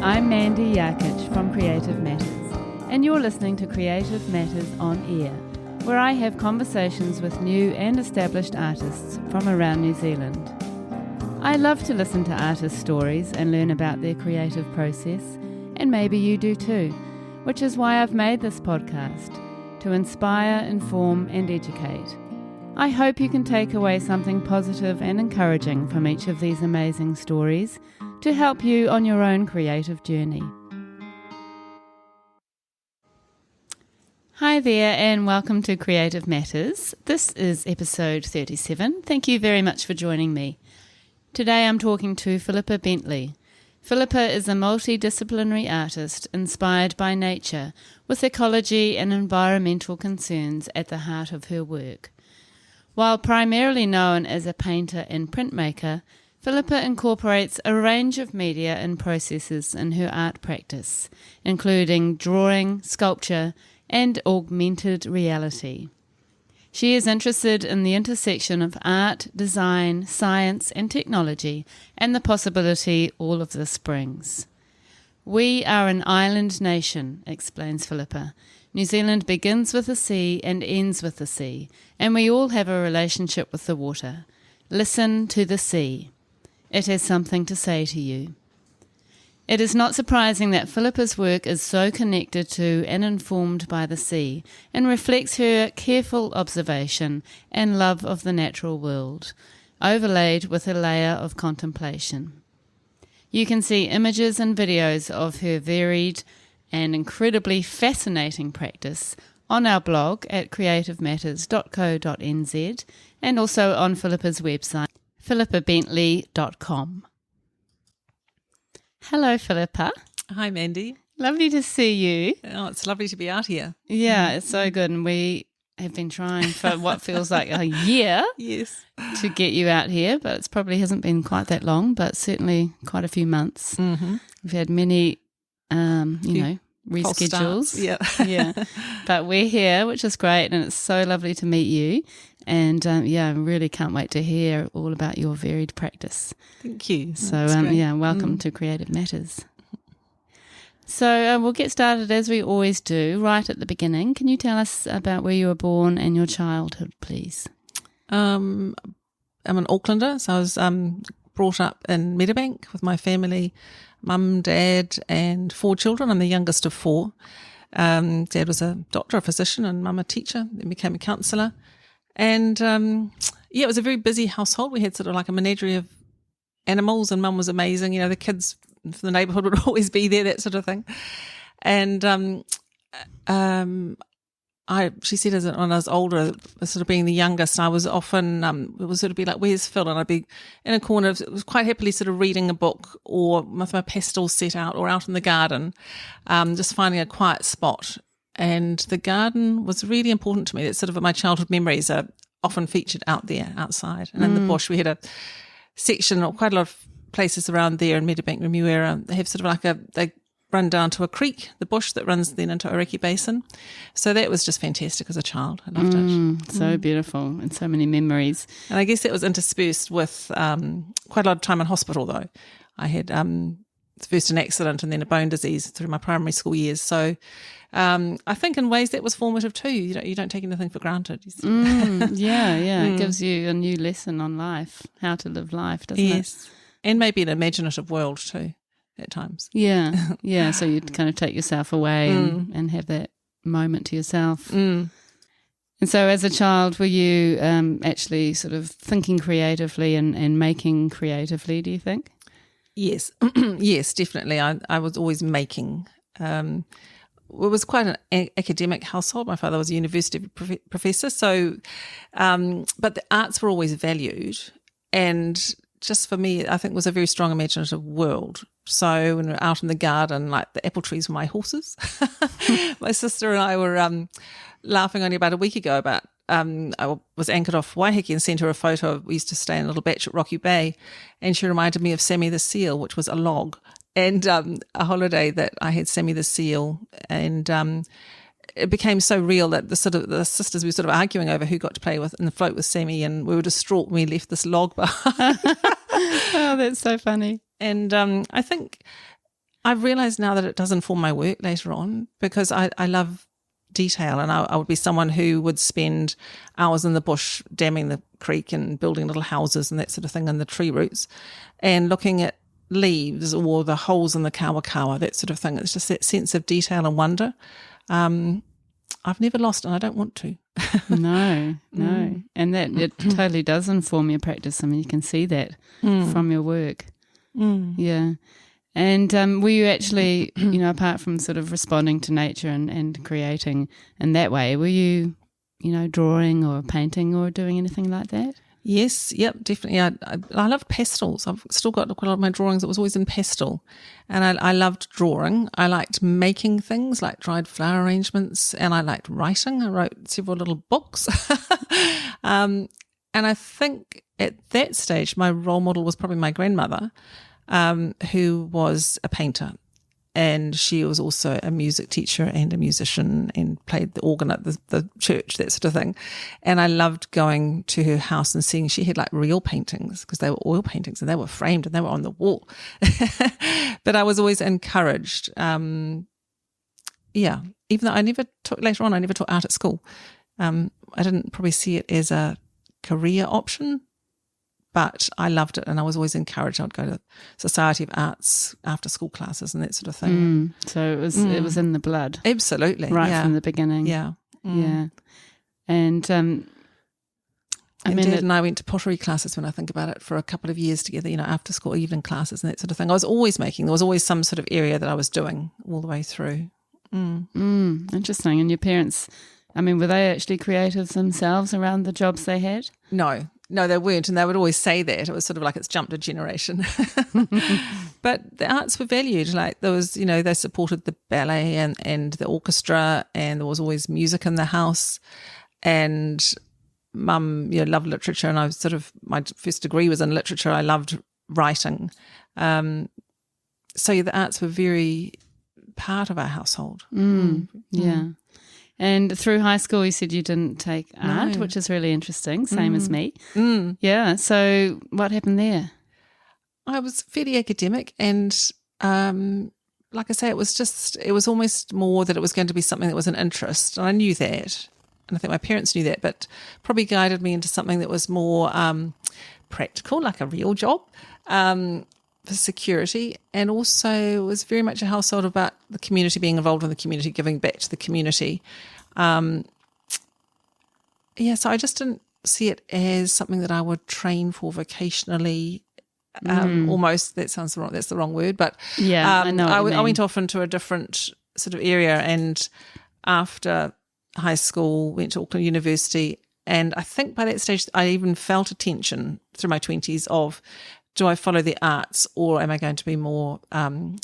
I'm Mandy Yarkich from Creative Matters, and you're listening to Creative Matters on Air, where I have conversations with new and established artists from around New Zealand. I love to listen to artists' stories and learn about their creative process, and maybe you do too, which is why I've made this podcast, to inspire, inform and educate. I hope you can take away something positive and encouraging from each of these amazing stories to help you on your own creative journey. Hi there and welcome to Creative Matters. This is episode 37. Thank you very much for joining me. Today I'm talking to Philippa Bentley. Philippa is a multi-disciplinary artist inspired by nature with ecology and environmental concerns at the heart of her work. While primarily known as a painter and printmaker, Philippa incorporates a range of media and processes in her art practice, including drawing, sculpture, and augmented reality. She is interested in the intersection of art, design, science, and technology, and the possibility all of this brings. We are an island nation, explains Philippa. New Zealand begins with the sea and ends with the sea, and we all have a relationship with the water. Listen to the sea. It has something to say to you. It is not surprising that Philippa's work is so connected to and informed by the sea and reflects her careful observation and love of the natural world, overlaid with a layer of contemplation. You can see images and videos of her varied and incredibly fascinating practice on our blog at creativematters.co.nz and also on Philippa's website, philippabentley.com. Hello, Philippa. Hi, Mandy. Lovely to see you. Oh, it's lovely to be out here. Yeah, it's so good. And we have been trying for what feels like a year Yes. to get you out here, but it probably hasn't been quite that long, but certainly quite a few months. Mm-hmm. We've had many, reschedules. Yeah. Yeah. But we're here, which is great, and it's so lovely to meet you. And I really can't wait to hear all about your varied practice. Thank you. So, That's welcome to Creative Matters. So we'll get started as we always do, right at the beginning. Can you tell us about where you were born and your childhood, please? I'm an Aucklander, so I was brought up in Meadowbank with my family, mum, dad, and 4 children. I'm the youngest of 4. Dad was a doctor, a physician, and mum a teacher, then became a counsellor. And it was a very busy household. We had sort of like a menagerie of animals, and mum was amazing. You know, the kids from the neighbourhood would always be there, that sort of thing. And she said when I was older, sort of being the youngest, I was often, it would sort of be like, where's Phil? And I'd be in a corner, it was quite happily sort of reading a book or with my pastels set out or out in the garden, just finding a quiet spot. And the garden was really important to me. That's sort of my childhood memories are often featured out there, outside. And in the bush, we had a section, or quite a lot of places around there in Meadowbank, Remuera. They have sort of like they run down to a creek, the bush that runs then into Oreki Basin. So that was just fantastic as a child. I loved it. So beautiful and so many memories. And I guess that was interspersed with quite a lot of time in hospital, though. I had first an accident and then a bone disease through my primary school years. So I think in ways that was formative too. You don't take anything for granted. It gives you a new lesson on life, how to live life, doesn't it? Yes, and maybe an imaginative world too at times. Yeah, so you'd kind of take yourself away and have that moment to yourself. And so as a child, were you actually sort of thinking creatively and making creatively, do you think? Yes, yes, definitely. I was always making. It was quite an academic household. My father was a university professor, so but the arts were always valued, and just for me, I think it was a very strong imaginative world. So when we were out in the garden, like the apple trees were my horses. My sister and I were laughing only about a week ago about I was anchored off Waiheke and sent her a photo. We used to stay in a little batch at Rocky Bay, and she reminded me of Sammy the Seal, which was a log. And a holiday that I had Sammy the Seal, and it became so real that the sisters were sort of arguing over who got to play with in the float with Sammy, and we were distraught when we left this log behind. Oh, that's so funny. And I think I've realised now that it does inform my work later on, because I love detail, and I would be someone who would spend hours in the bush damming the creek and building little houses and that sort of thing, and the tree roots, and looking at leaves or the holes in the kawa, that sort of thing. It's just that sense of detail and wonder. I've never lost, and I don't want to. No. And that it totally does inform your practice. I mean, you can see that from your work. Yeah. And were you actually, apart from sort of responding to nature and creating in that way, were you, drawing or painting or doing anything like that? Yes, yep, definitely. I love pastels. I've still got quite a lot of my drawings. It was always in pastel. And I loved drawing. I liked making things like dried flower arrangements, and I liked writing. I wrote several little books. And I think at that stage, my role model was probably my grandmother, who was a painter. And she was also a music teacher and a musician and played the organ at the church, that sort of thing. And I loved going to her house and seeing she had like real paintings, because they were oil paintings and they were framed and they were on the wall. But I was always encouraged. Even though I never taught art at school. I didn't probably see it as a career option, but I loved it, and I was always encouraged. I'd go to Society of Arts after school classes and that sort of thing. So it was in the blood. Absolutely. Right from the beginning. Yeah. Yeah. And Dad and I went to pottery classes, when I think about it, for a couple of years together, after school evening classes and that sort of thing. I was always making. There was always some sort of area that I was doing all the way through. Interesting. And your parents, were they actually creative themselves around the jobs they had? No, they weren't, and they would always say that. It was sort of like it's jumped a generation. But the arts were valued. Like there was, they supported the ballet and the orchestra, and there was always music in the house. And Mum, loved literature, and my first degree was in literature. I loved writing. So the arts were very part of our household. Yeah. And through high school, you said you didn't take art, which is really interesting, same as me. Yeah, so what happened there? I was fairly academic, and like I say, it was almost more that it was going to be something that was an interest, and I knew that, and I think my parents knew that, but probably guided me into something that was more practical, like a real job, for security, and also was very much a household about the community, being involved in the community, giving back to the community. So I just didn't see it as something that I would train for vocationally. Almost, that sounds wrong. That's the wrong word, but I know. I went off into a different sort of area, and after high school, went to Auckland University, and I think by that stage I even felt a tension through my 20s of, do I follow the arts, or am I going to be more in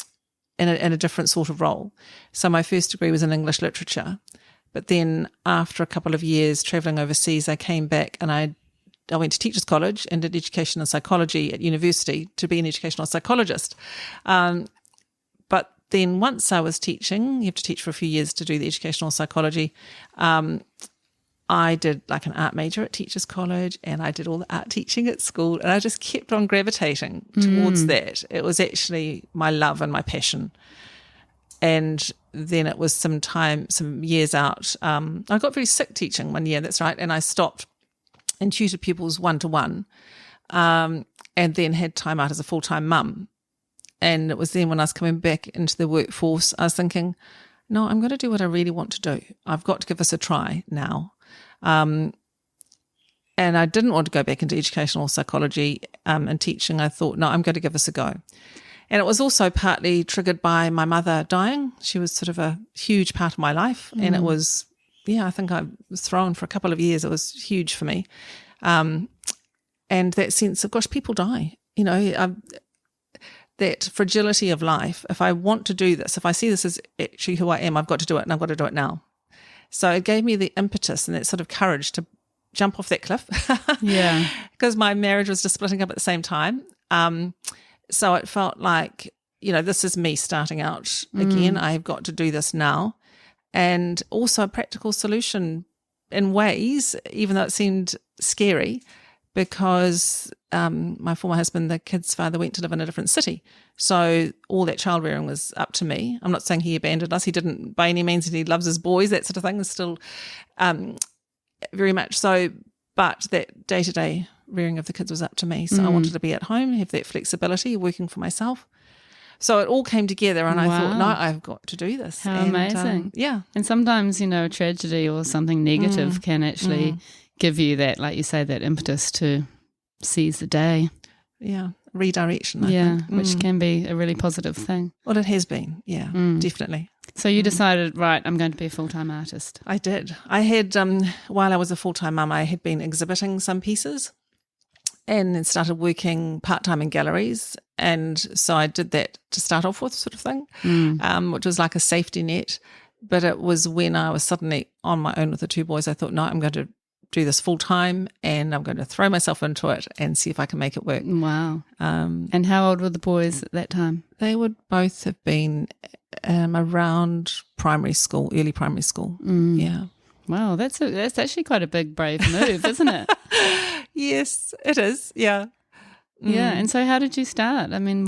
a different sort of role? So my first degree was in English literature, but then after a couple of years travelling overseas, I came back and I went to Teachers College and did education and psychology at university to be an educational psychologist. But then once I was teaching, you have to teach for a few years to do the educational psychology. I did like an art major at Teachers College, and I did all the art teaching at school, and I just kept on gravitating towards that. It was actually my love and my passion. And then it was some years out. I got very sick teaching one year, that's right, and I stopped and tutored pupils one-to-one, and then had time out as a full-time mum. And it was then when I was coming back into the workforce, I was thinking, no, I'm going to do what I really want to do. I've got to give this a try now. And I didn't want to go back into educational psychology and teaching. I thought, no, I'm going to give this a go. And it was also partly triggered by my mother dying. She was sort of a huge part of my life. And it was, I think I was thrown for a couple of years. It was huge for me. And that sense of, gosh, people die, that fragility of life. If I want to do this, if I see this as actually who I am, I've got to do it, and I've got to do it now. So it gave me the impetus and that sort of courage to jump off that cliff. Yeah. Because my marriage was just splitting up at the same time. So it felt like, this is me starting out again. I've got to do this now. And also a practical solution in ways, even though it seemed scary, because my former husband, the kid's father, went to live in a different city. So all that child rearing was up to me. I'm not saying he abandoned us. He didn't by any means, and he loves his boys, that sort of thing is still very much so. But that day-to-day rearing of the kids was up to me. So I wanted to be at home, have that flexibility, working for myself. So it all came together and I thought, no, I've got to do this. How amazing. Yeah. And sometimes, a tragedy or something negative can actually give you that, like you say, that impetus to seize the day. Yeah. Redirection, I think. Which can be a really positive thing. Well, it has been. Yeah, definitely. So you decided, right, I'm going to be a full-time artist. I did. I had, while I was a full-time mum, I had been exhibiting some pieces and then started working part-time in galleries. And so I did that to start off with, sort of thing, which was like a safety net. But it was when I was suddenly on my own with the two boys, I thought, no, I'm going to do this full-time and I'm going to throw myself into it and see if I can make it work. Wow. And how old were the boys at that time? They would both have been around primary school, early primary school. Yeah. Wow, that's actually quite a big, brave move, isn't it? Yes, it is. Yeah. Yeah. And so how did you start? I mean,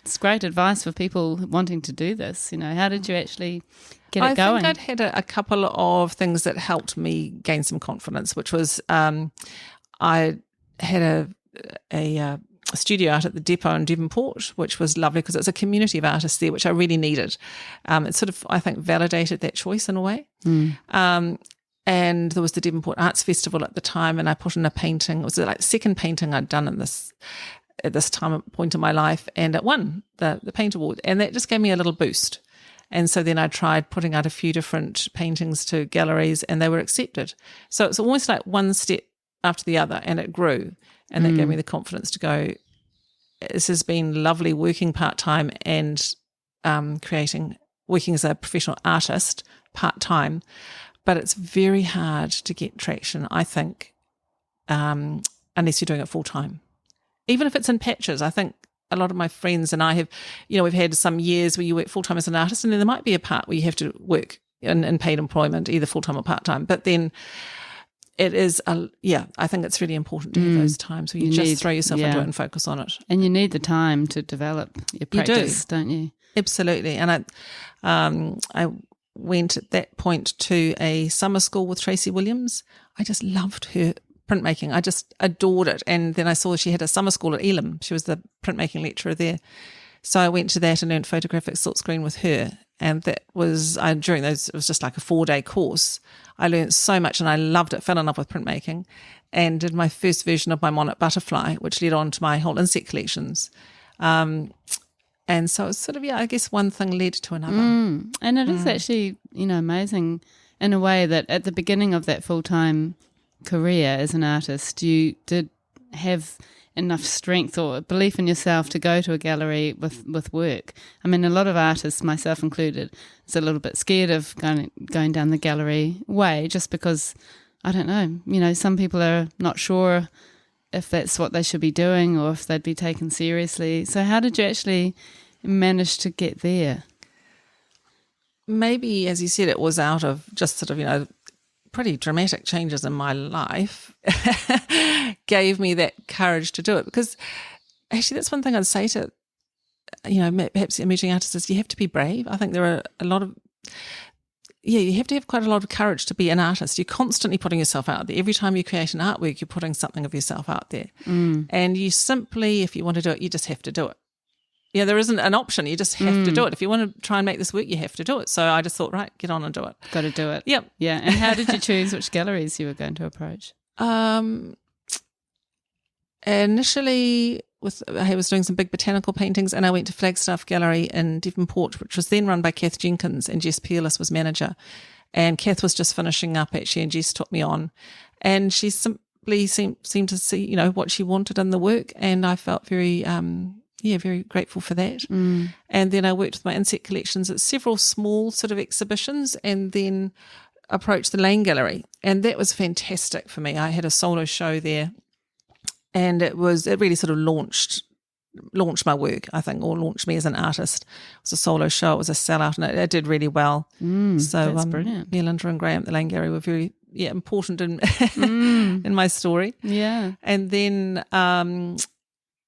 it's great advice for people wanting to do this. How did you actually get it going? I think I'd had a couple of things that helped me gain some confidence, which was I had a studio out at the depot in Devonport, which was lovely because it's a community of artists there, which I really needed. It sort of, I think, validated that choice in a way. And there was the Devonport Arts Festival at the time, and I put in a painting. It was like the second painting I'd done at this point in my life, and it won the Paint Award, and that just gave me a little boost. And so then I tried putting out a few different paintings to galleries, and they were accepted. So it's almost like one step after the other, and it grew, and that gave me the confidence to go, this has been lovely working part-time and working as a professional artist part-time, but it's very hard to get traction, I think, unless you're doing it full-time. Even if it's in patches, I think a lot of my friends and I have, we've had some years where you work full-time as an artist, and then there might be a part where you have to work in paid employment, either full-time or part-time. But then it is, I think it's really important to have those times where you just throw yourself into it and focus on it. And you need the time to develop your practice, don't you? Absolutely. And I went at that point to a summer school with Tracy Williams. I just loved her printmaking. I just adored it. And then I saw she had a summer school at Elam. She was the printmaking lecturer there. So I went to that and learned photographic silkscreen with her. And that was, during those, it was just like a 4-day course. I learned so much and I loved it, fell in love with printmaking, and did my first version of my Monarch butterfly, which led on to my whole insect collections. And so it's sort of, I guess one thing led to another. And it is actually, amazing in a way that at the beginning of that full-time career as an artist, you did have enough strength or belief in yourself to go to a gallery with work. I mean, a lot of artists, myself included, is a little bit scared of going down the gallery way just because, I don't know, some people are not sure if that's what they should be doing or if they'd be taken seriously. So how did you actually manage to get there? Maybe, as you said, it was out of just sort of, pretty dramatic changes in my life gave me that courage to do it. Because actually that's one thing I'd say to, perhaps emerging artists is you have to be brave. I think there are a lot of, you have to have quite a lot of courage to be an artist. You're constantly putting yourself out there. Every time you create an artwork, you're putting something of yourself out there. And you simply, if you want to do it, you just have to do it. Yeah, there isn't an option. You just have to do it. If you want to try and make this work, you have to do it. So I just thought, right, get on and do it. Got to do it. Yep. Yeah. And how did you choose which galleries you were going to approach? Initially, I was doing some big botanical paintings, and I went to Flagstaff Gallery in Devonport, which was then run by Kath Jenkins, and Jess Peerless was manager. And Kath was just finishing up actually, and Jess took me on. And she simply seemed to see, what she wanted in the work, and I felt very very grateful for that. And then I worked with my insect collections at several small sort of exhibitions, and then approached the Lane Gallery, and that was fantastic for me. I had a solo show there, and it really sort of launched my work, I think, or launched me as an artist. It was a solo show, it was a sellout, and it did really well. So that's brilliant. Linda and Graham at the Lane Gallery were very important in in my story. Yeah. And then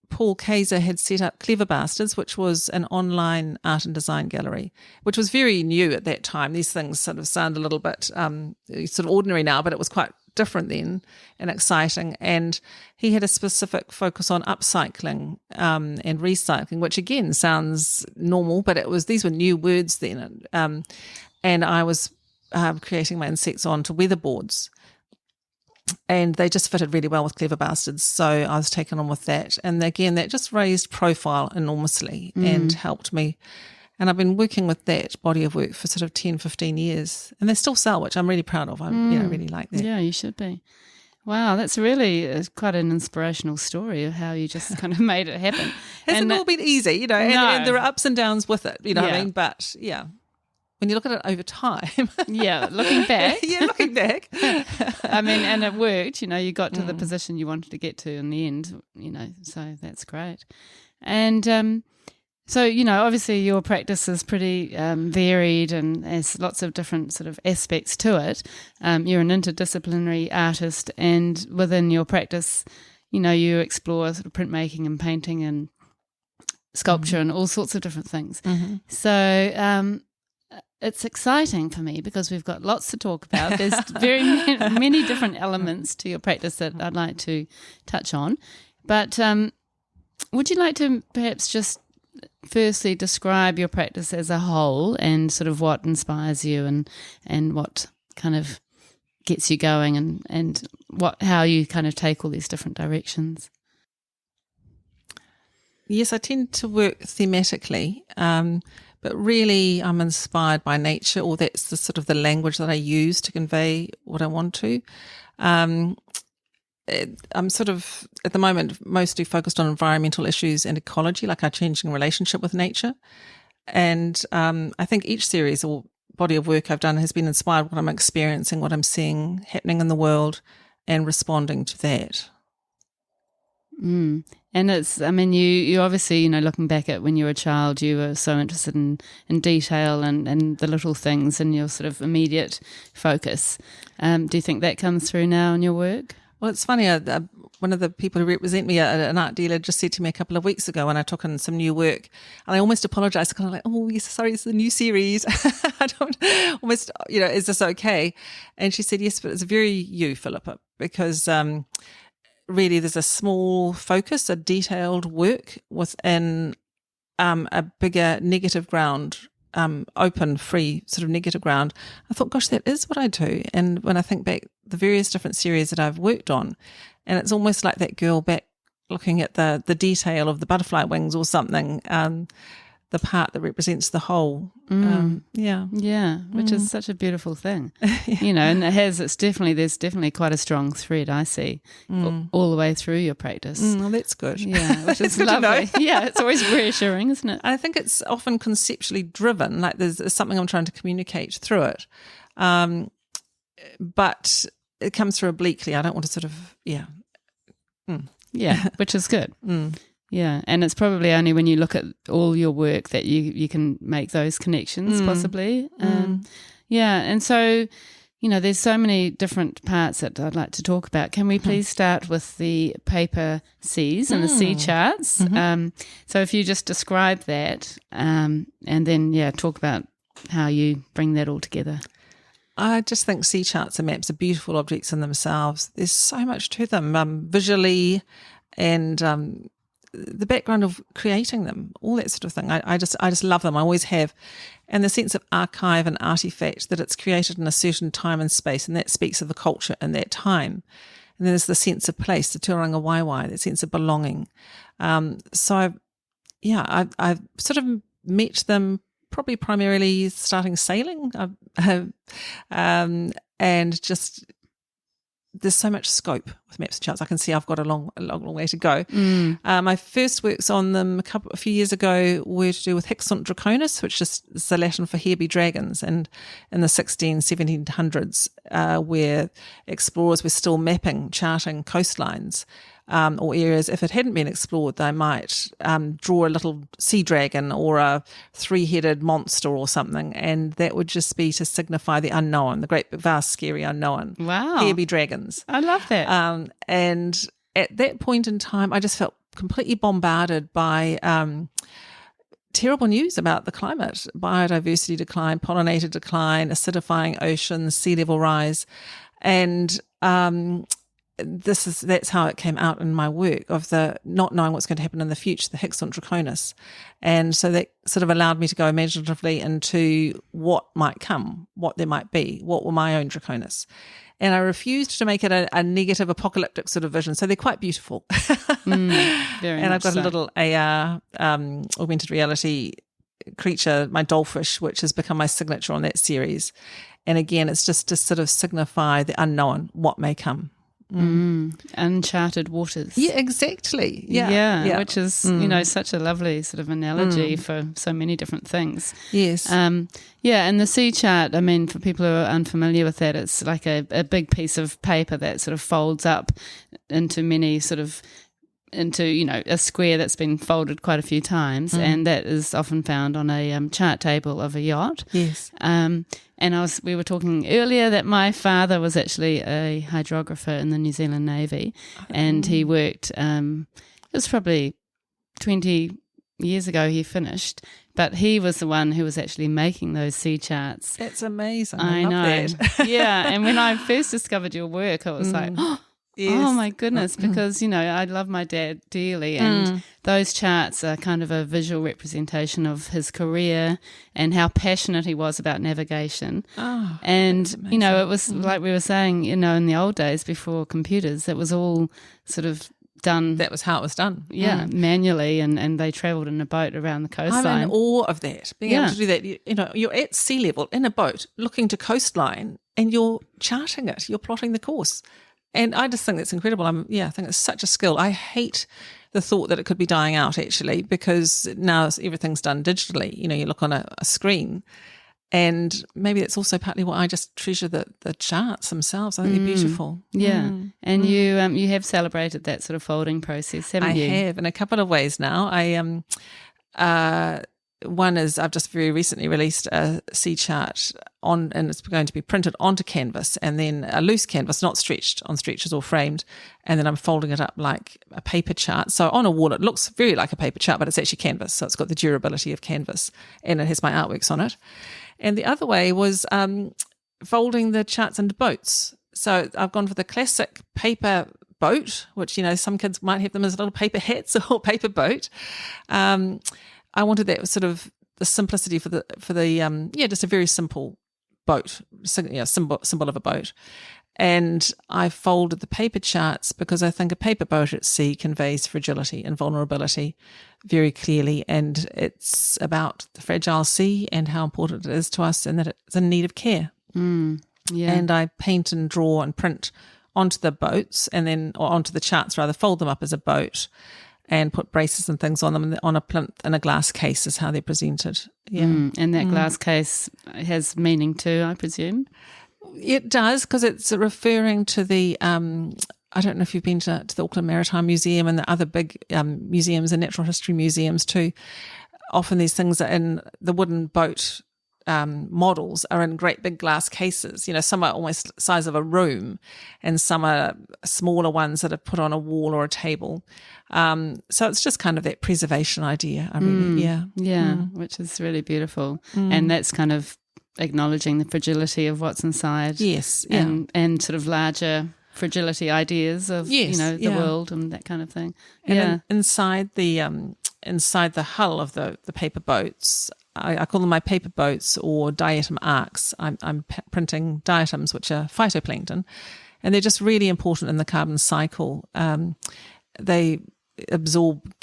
Paul Kaiser had set up Clever Bastards, which was an online art and design gallery, which was very new at that time. These things sort of sound a little bit sort of ordinary now, but it was quite different then and exciting. And he had a specific focus on upcycling and recycling, which again sounds normal, but these were new words then. And I was creating my insects onto weatherboards. And they just fitted really well with Clever Bastards. So I was taken on with that. And again, that just raised profile enormously and helped me. And I've been working with that body of work for sort of 10, 15 years. And they still sell, which I'm really proud of. I really like that. Yeah, you should be. Wow, that's really quite an inspirational story of how you just kind of made it happen. Hasn't all been easy, No. and there are ups and downs with it, what I Yeah. mean? But yeah, when you look at it over time. Yeah, looking back. Looking back. I mean, and it worked, you got to the position you wanted to get to in the end, so that's great. And so, obviously your practice is pretty varied and has lots of different sort of aspects to it. You're an interdisciplinary artist, and within your practice, you explore sort of printmaking and painting and sculpture and all sorts of different things. So it's exciting for me because we've got lots to talk about. There's very many different elements to your practice that I'd like to touch on. But would you like to perhaps just firstly describe your practice as a whole and sort of what inspires you and what kind of gets you going and how you kind of take all these different directions? Yes, I tend to work thematically, but really I'm inspired by nature, or that's the sort of the language that I use to convey what I want to. I'm sort of, at the moment, mostly focused on environmental issues and ecology, like our changing relationship with nature. And I think each series or body of work I've done has been inspired by what I'm experiencing, what I'm seeing happening in the world, and responding to that. And it's, I mean, you obviously, looking back at when you were a child, you were so interested in detail and the little things and your sort of immediate focus. Do you think that comes through now in your work? Well, it's funny, one of the people who represent me, an art dealer, just said to me a couple of weeks ago when I took in some new work, and I almost apologised, kind of like, oh, yes, sorry, it's a new series. I don't, almost, is this okay? And she said, yes, but it's very you, Philippa, because really there's a small focus, a detailed work within a bigger negative ground, open, free sort of negative ground. I thought, gosh, that is what I do. And when I think back, the various different series that I've worked on, and it's almost like that girl back looking at the detail of the butterfly wings or something, the part that represents the whole. Which is such a beautiful thing. And there's definitely quite a strong thread I see all the way through your practice. Well, that's good. Yeah, which is lovely. Yeah, it's always reassuring, isn't it? I think it's often conceptually driven, like there's something I'm trying to communicate through it. But it comes through obliquely. I don't want to sort of, Yeah, which is good. Yeah, and it's probably only when you look at all your work that you can make those connections possibly. Yeah, and so, there's so many different parts that I'd like to talk about. Can we please start with the paper Cs and the C charts? So if you just describe that and then, talk about how you bring that all together. I just think C charts and maps are beautiful objects in themselves. There's so much to them visually and the background of creating them, all that sort of thing. I just love them. I always have. And the sense of archive and artifact that it's created in a certain time and space, and that speaks of the culture in that time. And then there's the sense of place, the Tuaranga Waiwai, that sense of belonging. So I've sort of met them probably primarily starting sailing, and just there's so much scope with maps and charts. I can see I've got a long way to go. My first works on them a few years ago were to do with Hic sunt draconis, which is the Latin for here be dragons, and in the 1700s, where explorers were still mapping, charting coastlines. or areas, if it hadn't been explored, they might draw a little sea dragon or a three-headed monster or something, and that would just be to signify the unknown, the great, vast, scary unknown. Wow. Here be dragons. I love that. And at that point in time, I just felt completely bombarded by terrible news about the climate, biodiversity decline, pollinator decline, acidifying oceans, sea level rise. And that's how it came out in my work, of the not knowing what's going to happen in the future, the Hixont draconis. And so that sort of allowed me to go imaginatively into what might come, what there might be, what were my own draconis. And I refused to make it a negative apocalyptic sort of vision. So they're quite beautiful. Very and I've got so. a little AR, augmented reality creature, my dollfish, which has become my signature on that series. And again, it's just to sort of signify the unknown, what may come. Uncharted waters. Yeah, exactly. Yeah. Which is, such a lovely sort of analogy for so many different things. Yes. And the sea chart, I mean, for people who are unfamiliar with that, it's like a big piece of paper that sort of folds up into a square that's been folded quite a few times, and that is often found on a chart table of a yacht. Yes. And we were talking earlier that my father was actually a hydrographer in the New Zealand Navy, and he worked, it was probably 20 years ago he finished, but he was the one who was actually making those sea charts. That's amazing. I love know. that. Yeah, and when I first discovered your work, I was like, Yes. oh my goodness, because, I love my dad dearly, and those charts are kind of a visual representation of his career and how passionate he was about navigation. Oh, and, it was like we were saying, in the old days before computers, it was all sort of done. That was how it was done. Yeah, manually, and they travelled in a boat around the coastline. I'm in awe of that. Being able to do that, you're at sea level in a boat looking to coastline and you're charting it, you're plotting the course. And I just think that's incredible. I think it's such a skill. I hate the thought that it could be dying out, actually, because now everything's done digitally. You look on a screen, and maybe that's also partly why I just treasure the charts themselves. I think they're beautiful. Yeah, and you have celebrated that sort of folding process, haven't you? I have, in a couple of ways now. One is I've just very recently released a sea chart and it's going to be printed onto canvas, and then a loose canvas, not stretched on stretchers or framed, and then I'm folding it up like a paper chart. So on a wall it looks very like a paper chart, but it's actually canvas, so it's got the durability of canvas, and it has my artworks on it. And the other way was folding the charts into boats. So I've gone for the classic paper boat, which some kids might have them as little paper hats or paper boat. I wanted that sort of the simplicity for the just a very simple boat, symbol of a boat. And I folded the paper charts because I think a paper boat at sea conveys fragility and vulnerability very clearly, and it's about the fragile sea and how important it is to us, and that it's in need of care. Yeah. And I paint and draw and print onto the boats, or onto the charts rather, fold them up as a boat, and put braces and things on them, on a plinth and a glass case is how they're presented. Yeah. And that glass case has meaning too, I presume? It does, because it's referring to the, I don't know if you've been to the Auckland Maritime Museum and the other big museums and natural history museums too. Often these things are in the wooden boat models are in great big glass cases. Some are almost the size of a room, and some are smaller ones that are put on a wall or a table. So it's just kind of that preservation idea. Which is really beautiful, and that's kind of acknowledging the fragility of what's inside. Yes, and sort of larger fragility ideas of the world and that kind of thing. And inside the hull of the paper boats, I call them my paper boats or diatom arcs. I'm printing diatoms, which are phytoplankton, and they're just really important in the carbon cycle. They absorb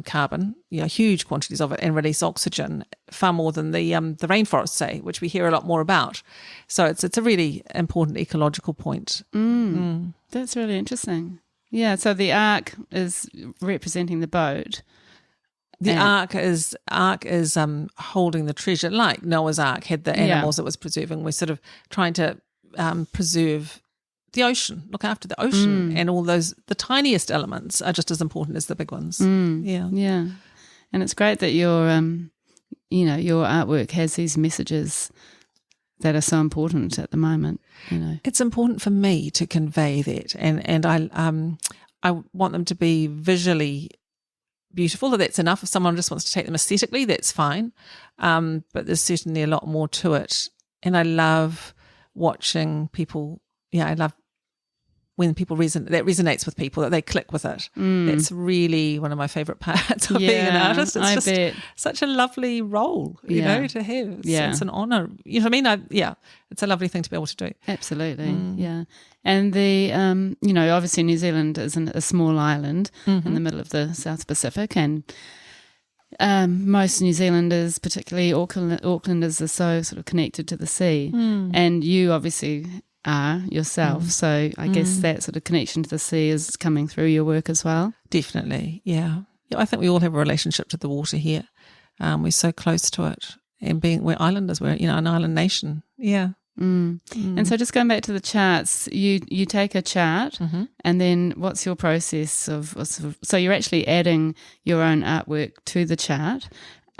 carbon, huge quantities of it, and release oxygen far more than the rainforests say, which we hear a lot more about. So it's a really important ecological point. That's really interesting. Yeah. So the arc is representing the boat. The ark is holding the treasure, like Noah's Ark had the animals it was preserving. We're sort of trying to preserve the ocean, look after the ocean, and all those, the tiniest elements are just as important as the big ones. Yeah. Yeah. And it's great that your artwork has these messages that are so important at the moment. It's important for me to convey that, and I want them to be visually beautiful. That's enough. If someone just wants to take them aesthetically, that's fine. But there's certainly a lot more to it, and I love watching people. Yeah, I love when people that resonates with people, that they click with it. That's really one of my favourite parts of being an artist. It's bet. Such a lovely role, you know, to have. It's an honour. You know what I mean? It's a lovely thing to be able to do. Absolutely, yeah. And the, obviously New Zealand is a small island in the middle of the South Pacific, and most New Zealanders, particularly Aucklanders, are so sort of connected to the sea. And you obviously are yourself, so I guess that sort of connection to the sea is coming through your work as well. Definitely, yeah. I think we all have a relationship to the water here. We're so close to it, and we're islanders, we're an island nation. Yeah. And so just going back to the charts, you take a chart, and then what's your process of so you're actually adding your own artwork to the chart,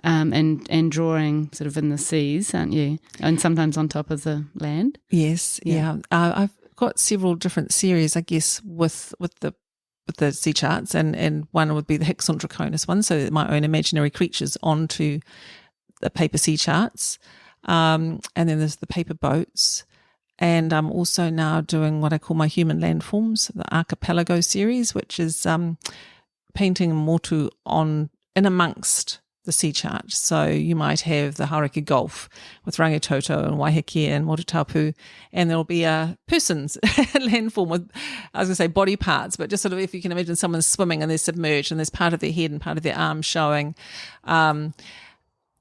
and drawing sort of in the seas, aren't you? And sometimes on top of the land. Yes, yeah. I've got several different series, I guess, with the sea charts, and one would be the Hexandroconus one, so my own imaginary creatures onto the paper sea charts, and then there's the paper boats, and I'm also now doing what I call my human landforms, the Archipelago series, which is painting motu in amongst the sea chart. So you might have the Hauraki Gulf with Rangitoto and Waiheke and Motutapu, and there'll be a person's landform with, I was going to say body parts, but just sort of, if you can imagine someone swimming and they're submerged and there's part of their head and part of their arm showing.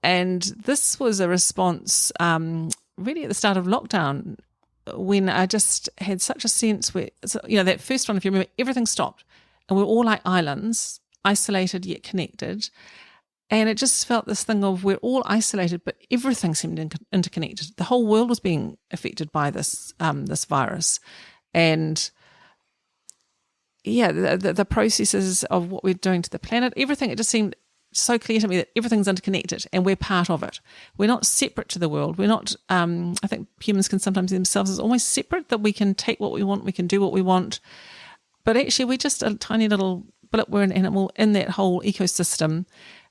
And this was a response really at the start of lockdown, when I just had such a sense where, that first one, if you remember, everything stopped and we're all like islands, isolated yet connected. And it just felt this thing of we're all isolated, but everything seemed interconnected. The whole world was being affected by this virus. And the processes of what we're doing to the planet, everything, it just seemed so clear to me that everything's interconnected and we're part of it. We're not separate to the world. We're not, I think humans can sometimes see themselves as almost separate, that we can take what we want, we can do what we want. But actually we're just a tiny little blip, we're an animal in that whole ecosystem.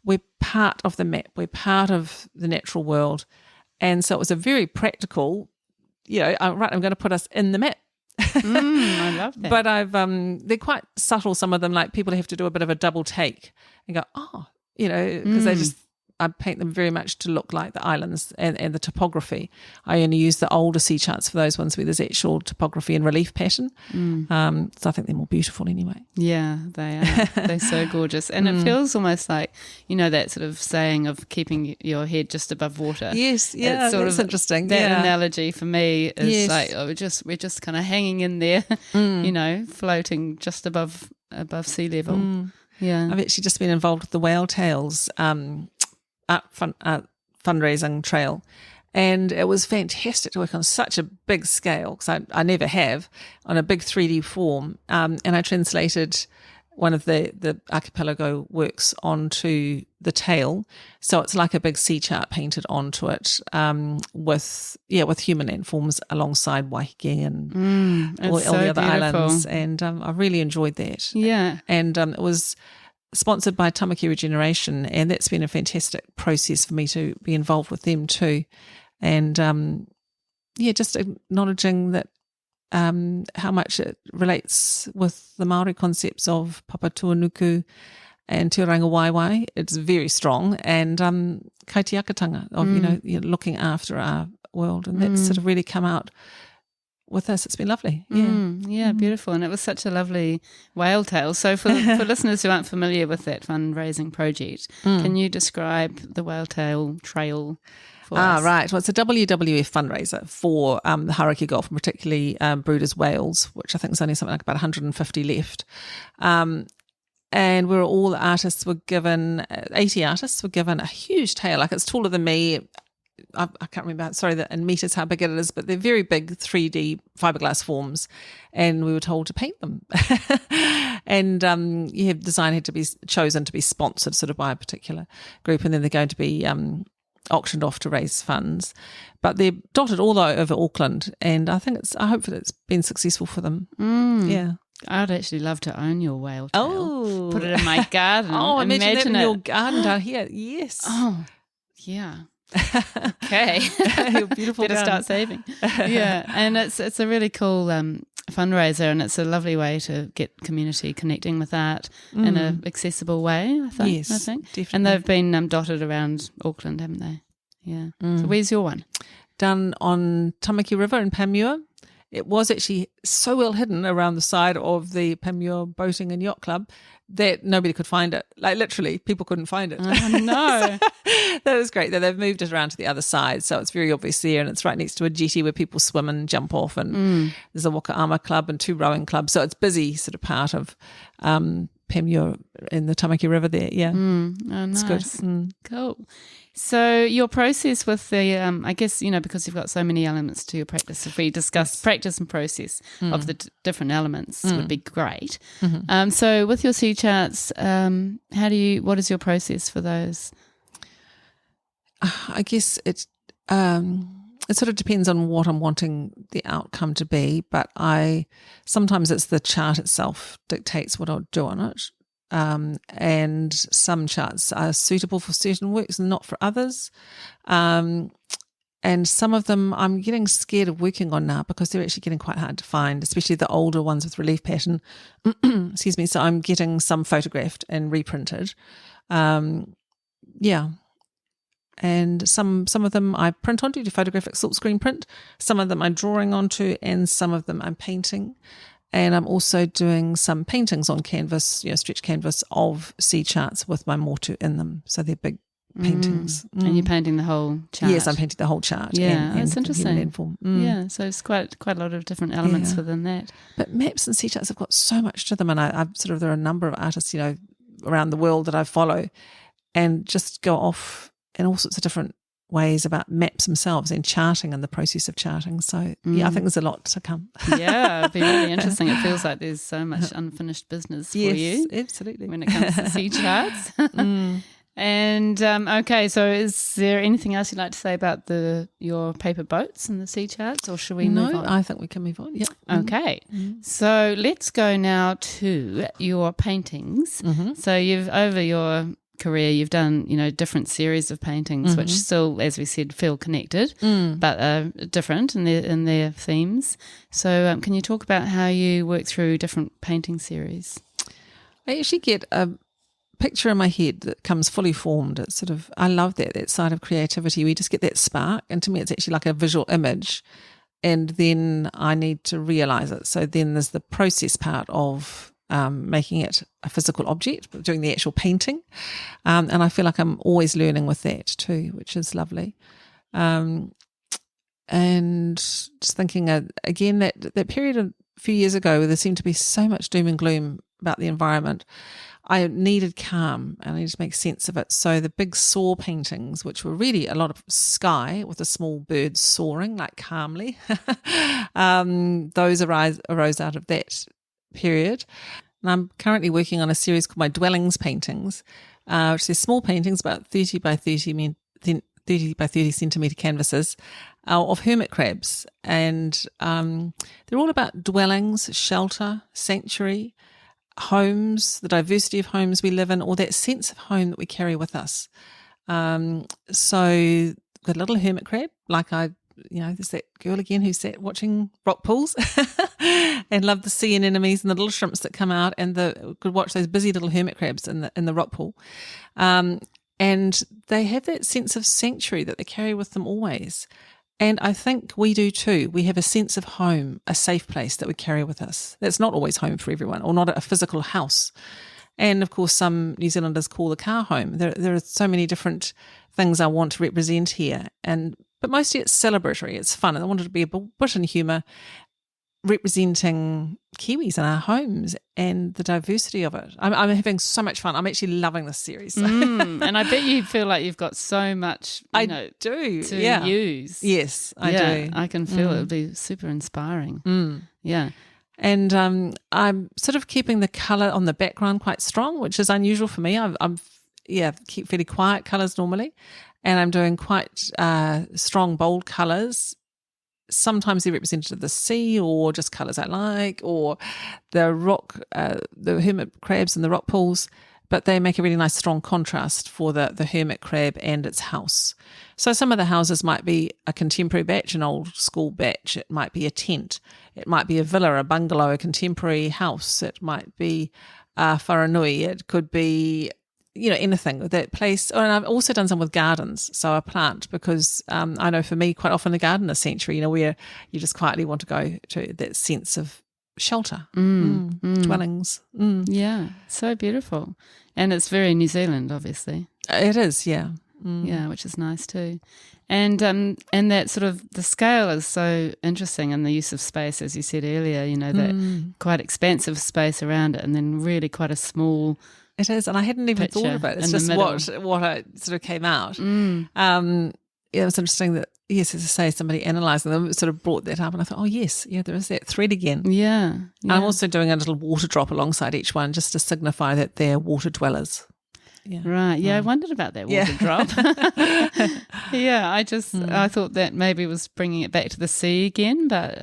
We're part of the map. We're part of the natural world. And so it was a very practical, I'm going to put us in the map. I love that. But they're quite subtle, some of them, like people have to do a bit of a double take and go, because I paint them very much to look like the islands and the topography. I only use the older sea charts for those ones where there's actual topography and relief pattern. So I think they're more beautiful anyway. Yeah, they are. They're so gorgeous. And it feels almost like, that sort of saying of keeping your head just above water. Yes, yeah, it's sort of interesting. That analogy for me is like, we're just kind of hanging in there, floating just above sea level. Yeah. I've actually just been involved with the Whale Tales fundraising trail, and it was fantastic to work on such a big scale, because I never have, on a big 3D form, and I translated one of the archipelago works onto the tail, so it's like a big sea chart painted onto it, with human landforms alongside Waiheke and all the other islands, and I really enjoyed that. And it was sponsored by Tamaki Regeneration, and that's been a fantastic process for me to be involved with them too. And just acknowledging that how much it relates with the Māori concepts of Papatuanuku and Te Oranga Waiwai. It's very strong, and kaitiakatanga of looking after our world, and that's sort of really come out with us. It's been lovely. Beautiful. And it was such a lovely whale tale. So for listeners who aren't familiar with that fundraising project, can you describe the whale tale trail for us? Right. Well, it's a WWF fundraiser for the Hauraki Gulf, and particularly Brooders whales, which I think is only something like about 150 left. And where all the artists were given, 80 artists were given a huge tail, like it's taller than me, I can't remember, sorry, that in meters how big it is, but they're very big 3D fiberglass forms, and we were told to paint them. And design had to be chosen to be sponsored sort of by a particular group, and then they're going to be auctioned off to raise funds. But they're dotted all over Auckland, and I hope that it's been successful for them. Yeah. I'd actually love to own your whale tail. Oh. Put it in my garden. Oh, imagine that in it. your garden down here. Yes. Oh, yeah. Okay. Your beautiful Better garden. start saving. Yeah, and it's a really cool fundraiser, and it's a lovely way to get community connecting with art in an accessible way, I think. Yes, definitely. And they've been dotted around Auckland, haven't they? Yeah. So where's your one? Done on Tamaki River in Panmure. It was actually so well hidden around the side of the Panmure Boating and Yacht Club that nobody could find it. Like literally, people couldn't find it. Oh, no. So that was great. They've moved it around to the other side, so it's very obvious there, and it's right next to a jetty where people swim and jump off, and there's a Wakaama club and 2 rowing clubs, so it's busy sort of part of Panmure in the Tamaki River there. Yeah. Oh, nice. It's good. Cool. So your process with the, I guess, because you've got so many elements to your practice, if we discuss practice and process of the different elements would be great. So with your sea charts, what is your process for those? I guess it sort of depends on what I'm wanting the outcome to be, but sometimes it's the chart itself dictates what I'll do on it. And some charts are suitable for certain works and not for others. And some of them I'm getting scared of working on now because they're actually getting quite hard to find, especially the older ones with relief pattern. Excuse me. So I'm getting some photographed and reprinted. Yeah. And some of them I print onto, do photographic silkscreen print. Some of them I'm drawing onto, and some of them I'm painting. And I'm also doing some paintings on canvas, stretch canvas of sea charts with my motu in them. So they're big paintings. And you're painting the whole chart? Yes, I'm painting the whole chart. Yeah, and that's interesting. Yeah, so it's quite a lot of different elements within that. But maps and sea charts have got so much to them, and there are a number of artists, around the world that I follow, and just go off in all sorts of different ways about maps themselves and charting and the process of charting. So I think there's a lot to come. Yeah, it'd be really interesting. It feels like there's so much unfinished business for you. Yes, absolutely. When it comes to sea charts. And okay, so is there anything else you'd like to say about your paper boats and the sea charts, or should we move on? No, I think we can move on. Yeah. Okay, so let's go now to your paintings. So over your career, you've done different series of paintings, which still, as we said, feel connected, but are different in their themes. So can you talk about how you work through different painting series? I actually get a picture in my head that comes fully formed. It's I love that side of creativity. We just get that spark, and to me it's actually like a visual image, and then I need to realize it. So then there's the process part of making it a physical object, doing the actual painting, and I feel like I'm always learning with that too, which is lovely. And just thinking again that period a few years ago where there seemed to be so much doom and gloom about the environment, I needed calm and I needed to make sense of it. So the big soar paintings, which were really a lot of sky with a small bird soaring like calmly, those arose out of that period. And I'm currently working on a series called my Dwellings paintings, which is small paintings, about 30 by 30 centimetre canvases of hermit crabs. And they're all about dwellings, shelter, sanctuary, homes, the diversity of homes we live in, or that sense of home that we carry with us. So got a little hermit crab, like there's that girl again who sat watching rock pools and loved the sea anemones and the little shrimps that come out, and could watch those busy little hermit crabs in the rock pool. And they have that sense of sanctuary that they carry with them always. And I think we do too. We have a sense of home, a safe place that we carry with us. That's not always home for everyone, or not a physical house. And of course, some New Zealanders call the car home. There are so many different things I want to represent here, but mostly it's celebratory, it's fun, and I wanted to be a bit in humour. representing Kiwis in our homes and the diversity of it. I'm having so much fun. I'm actually loving this series. And I bet you feel like you've got so much do to yeah. use. Yes, I do. I can feel it would be super inspiring. Yeah. And I'm sort of keeping the colour on the background quite strong, which is unusual for me. I'm keep fairly quiet colours normally, and I'm doing quite strong, bold colours. Sometimes they're representative of the sea or just colours I like, or the rock, the hermit crabs and the rock pools, but they make a really nice strong contrast for the hermit crab and its house. So some of the houses might be a contemporary batch, an old school batch. It might be a tent. It might be a villa, a bungalow, a contemporary house. It might be wharanui. It could be anything with that place. And I've also done some with gardens, so a plant, because I know for me quite often the garden is sanctuary, where you just quietly want to go to that sense of shelter, dwellings. Yeah, so beautiful. And it's very New Zealand, obviously. It is, yeah. Yeah, which is nice too. And that sort of, the scale is so interesting, and the use of space, as you said earlier, that quite expansive space around it, and then really quite a small. It is, and I hadn't even thought of it. It's just what I sort of came out. It was interesting that, yes, as I say, somebody analysing them sort of brought that up, and I thought, oh yes, there is that thread again. Yeah. And I'm also doing a little water drop alongside each one, just to signify that they're water dwellers. Yeah. Right. Yeah, I wondered about that water drop. Yeah, I thought that maybe was bringing it back to the sea again, but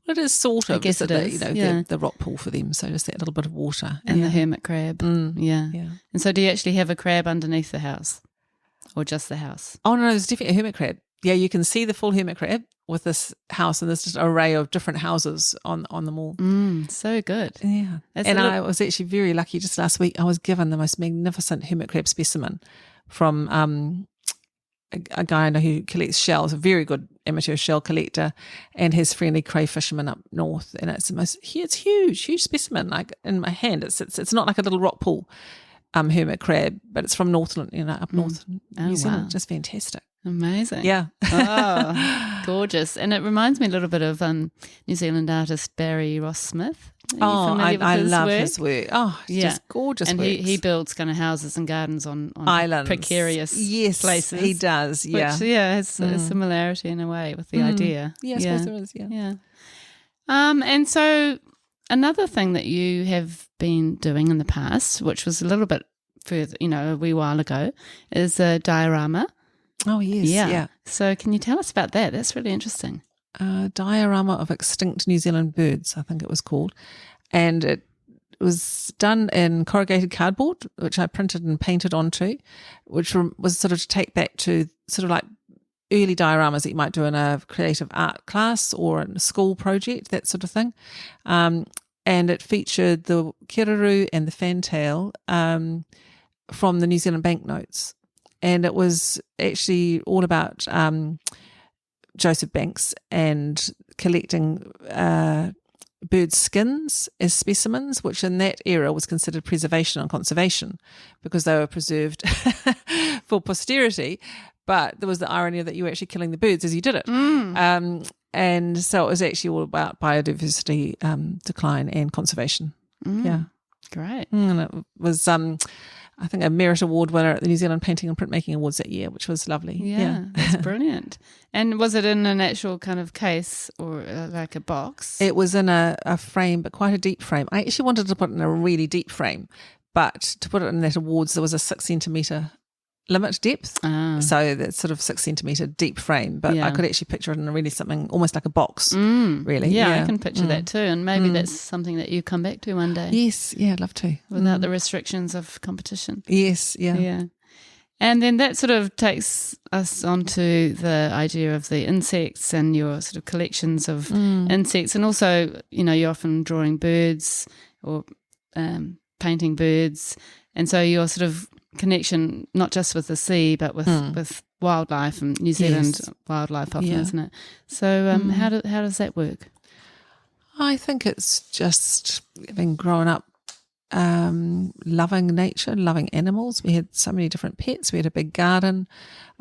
it is sort of. I guess it is. The rock pool for them, so just that little bit of water and the hermit crab. Yeah. And so, do you actually have a crab underneath the house, or just the house? Oh no, there's definitely a hermit crab. Yeah, you can see the full hermit crab with this house, and there's just an array of different houses on them all. So good. Yeah. I was actually very lucky. Just last week I was given the most magnificent hermit crab specimen from a guy I know who collects shells, a very good amateur shell collector, and his friendly cray fisherman up north. And it's the most, it's huge specimen. Like in my hand, it's not like a little rock pool hermit crab, but it's from Northland, up north New Zealand. Wow. Just fantastic. Amazing. Yeah. Oh, gorgeous. And it reminds me a little bit of New Zealand artist Barry Ross Smith. I love his work. Oh, it's just gorgeous. And he builds kind of houses and gardens on islands, precarious places. He does. Yeah, which has a similarity in a way with the idea. Yeah, I suppose there is. Yeah. And so another thing that you have been doing in the past, which was a little bit further, a wee while ago, is a diorama. Oh yes. Yeah. So can you tell us about that? That's really interesting. Diorama of extinct New Zealand birds, I think it was called, and it was done in corrugated cardboard, which I printed and painted onto, which was sort of to take back to sort of like early dioramas that you might do in a creative art class or in a school project, that sort of thing. And it featured the kiruru and the fantail from the New Zealand banknotes. And it was actually all about Joseph Banks and collecting bird skins as specimens, which in that era was considered preservation and conservation because they were preserved for posterity. But there was the irony that you were actually killing the birds as you did it. And so it was actually all about biodiversity decline and conservation. Yeah. Great. And it was, I think, a Merit Award winner at the New Zealand Painting and Printmaking Awards that year, which was lovely. Yeah. That's brilliant. And was it in an actual kind of case or like a box? It was in a frame, but quite a deep frame. I actually wanted to put it in a really deep frame, but to put it in that awards, there was a 6 centimetre limit depth. So that's sort of 6 centimetre deep frame, but I could actually picture it in really something almost like a box, really. Yeah, I can picture that too. And maybe that's something that you come back to one day. Yes, yeah, I'd love to. Without the restrictions of competition. Yes, yeah. Yeah. And then that sort of takes us onto the idea of the insects and your sort of collections of insects. And also, you're often drawing birds or painting birds. And so your sort of connection, not just with the sea, but with wildlife and New Zealand wildlife often, isn't it? So how does that work? I think it's just having grown up loving nature, loving animals. We had so many different pets. We had a big garden.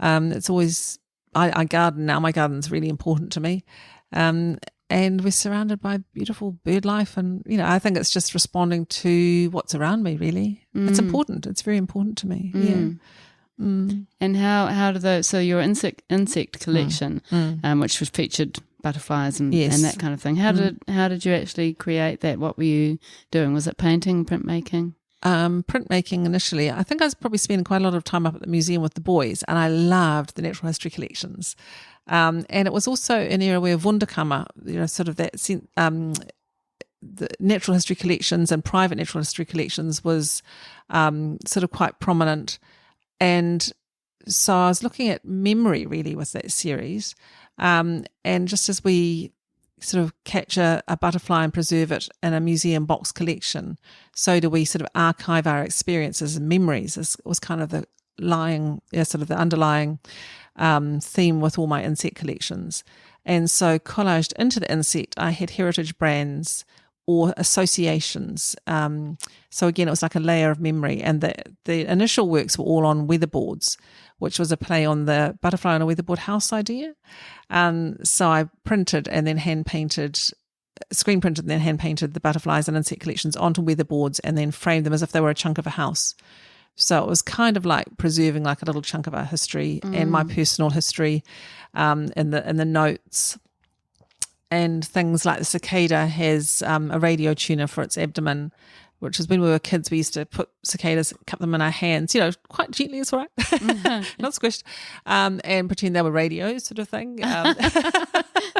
It's always, I garden now. My garden's really important to me. and we're surrounded by beautiful bird life, and I think it's just responding to what's around me. Really, it's important. It's very important to me. Yeah. And how do those? So your insect collection, which was featured butterflies and that kind of thing. How did you actually create that? What were you doing? Was it painting, printmaking? Printmaking initially. I think I was probably spending quite a lot of time up at the museum with the boys, and I loved the natural history collections. And it was also an area where Wunderkammer, sort of that the natural history collections and private natural history collections was sort of quite prominent. And so I was looking at memory really with that series. And just as we sort of catch a butterfly and preserve it in a museum box collection, so do we sort of archive our experiences and memories. This was kind of the underlying theme with all my insect collections. And so collaged into the insect, I had heritage brands or associations. So again, it was like a layer of memory. And the initial works were all on weatherboards, which was a play on the butterfly on a weatherboard house idea. So I printed and then screen printed and then hand painted the butterflies and insect collections onto weatherboards and then framed them as if they were a chunk of a house. So it was kind of like preserving like a little chunk of our history and my personal history in the notes. And things like the cicada has a radio tuner for its abdomen, which is when we were kids, we used to put cicadas, cup them in our hands, quite gently, it's all right, not squished, and pretend they were radios sort of thing. I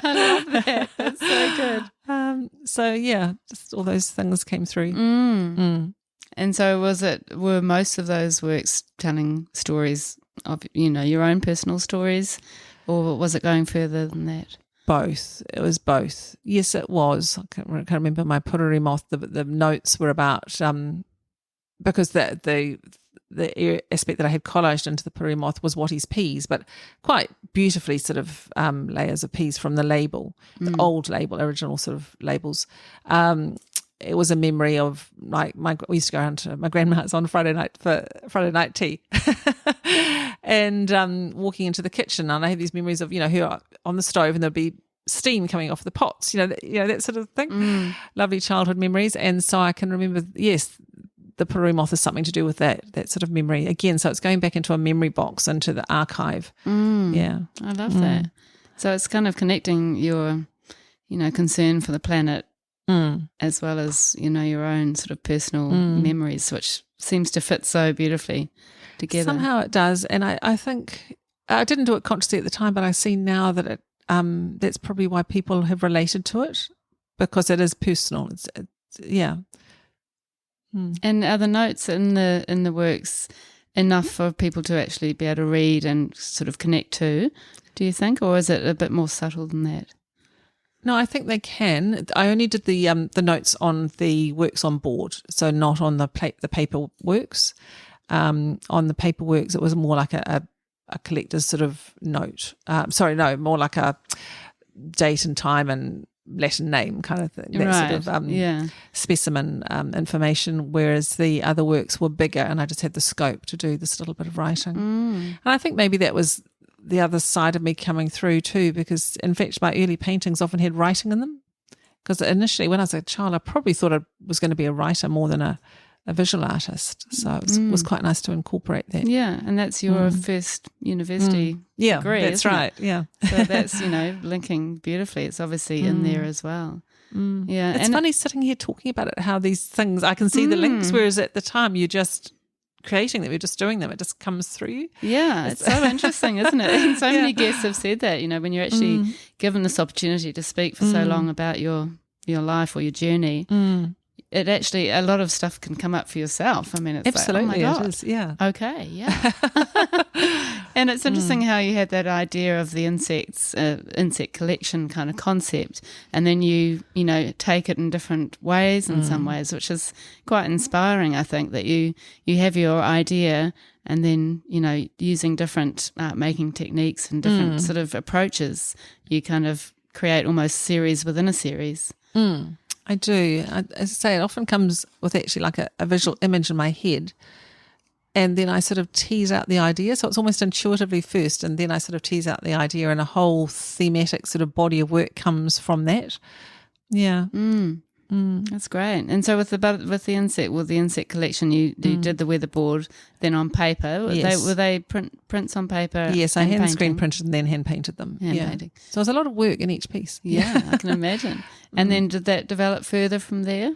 love that. That's so good. So yeah, just all those things came through. And so were most of those works telling stories of, your own personal stories, or was it going further than that? Both. It was both. Yes, it was. I can't remember my puriri moth. The notes were about because the aspect that I had collaged into the puriri moth was Wattie's peas, but quite beautifully sort of layers of peas from the label, the old label, original sort of labels. It was a memory of like we used to go around to my grandma's on Friday night for Friday night tea, and walking into the kitchen, and I had these memories of her on the stove, and there'd be steam coming off the pots, that sort of thing. Lovely childhood memories, and so I can remember, yes, the puriri moth is something to do with that sort of memory again. So it's going back into a memory box, into the archive. Yeah, I love that. So it's kind of connecting your, concern for the planet. As well as, your own sort of personal memories, which seems to fit so beautifully together. Somehow it does. And I think I didn't do it consciously at the time, but I see now that that's probably why people have related to it, because it is personal. It's yeah. And are the notes in the works enough for people to actually be able to read and sort of connect to, do you think, or is it a bit more subtle than that? No, I think they can. I only did the notes on the works on board, so not on the paper works. On the paper works, it was more like a collector's sort of note. More like a date and time and Latin name kind of thing. That sort of specimen information. Whereas the other works were bigger, and I just had the scope to do this little bit of writing. And I think maybe that was the other side of me coming through too, because in fact my early paintings often had writing in them, because initially when I was a child I probably thought I was going to be a writer more than a visual artist, so it was quite nice to incorporate that. And that's your first university degree, that's right. So that's linking beautifully. It's obviously in there as well. It's funny sitting here talking about it, how these things I can see the links, whereas at the time you're just creating them, you're just doing them, it just comes through you. It's so interesting, isn't it? And so many guests have said that, when you're actually given this opportunity to speak for so long about your life or your journey, it actually, a lot of stuff can come up for yourself. I mean, it's absolutely, like, oh my God. It is, yeah. Okay, And it's interesting how you had that idea of the insect collection kind of concept, and then you take it in different ways in some ways, which is quite inspiring. I think that you have your idea, and then using different art making techniques and different sort of approaches, you kind of create almost series within a series. I do. As I say, it often comes with actually like a visual image in my head. and then I sort of tease out the idea. So it's almost intuitively first, and then I sort of tease out the idea, and a whole thematic sort of body of work comes from that. Yeah. That's great. And so with the insect collection, you did the weatherboard, then on paper. Yes. Were they prints on paper? Yes, I hand screen printed and then hand painted them. Painting. So it was a lot of work in each piece. Yeah, I can imagine. And then did that develop further from there?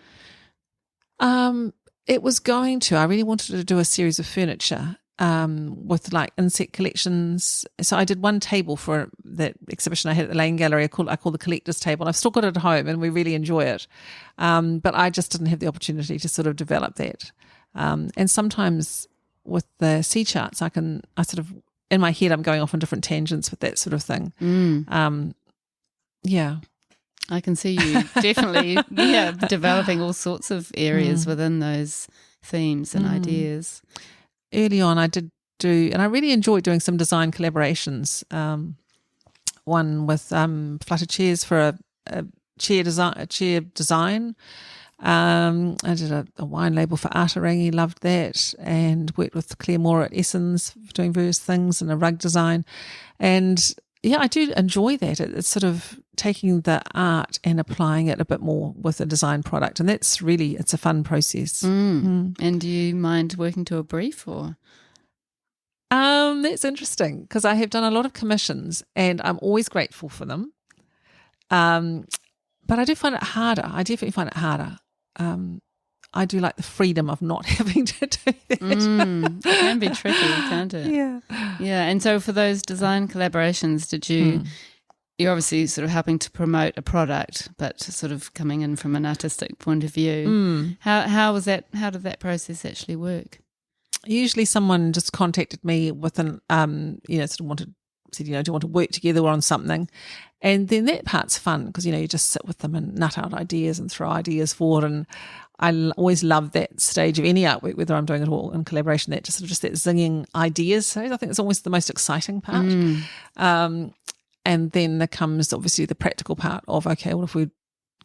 It was going to. I really wanted to do a series of furniture with like insect collections. So I did one table for that exhibition I had at the Lane Gallery. I call the collector's table. I've still got it at home and we really enjoy it. But I just didn't have the opportunity to sort of develop that. And sometimes with the sea charts, I sort of, in my head, I'm going off on different tangents with that sort of thing. Yeah. I can see you definitely developing all sorts of areas within those themes and ideas. Early on, I did do, and I really enjoyed doing some design collaborations. One with Flutter Chairs for a chair design. I did a wine label for Artarangi, loved that, and worked with Claire Moore at Essence doing various things and a rug design. And yeah, I do enjoy that. It's sort of taking the art and applying it a bit more with a design product. And it's a fun process. And do you mind working to a brief or? That's interesting because I have done a lot of commissions and I'm always grateful for them. But I do find it harder. I definitely find it harder. I do like the freedom of not having to do that. It can be tricky, can't it? Yeah. Yeah. And so for those design collaborations, you're obviously sort of helping to promote a product, but sort of coming in from an artistic point of view. How was that? How did that process actually work? Usually someone just contacted me with said, do you want to work together on something? And then that part's fun because, you just sit with them and nut out ideas and throw ideas forward. And I always love that stage of any artwork, whether I'm doing it all in collaboration, that just that zinging ideas. So I think it's almost the most exciting part. And then there comes obviously the practical part of, okay, well, if we're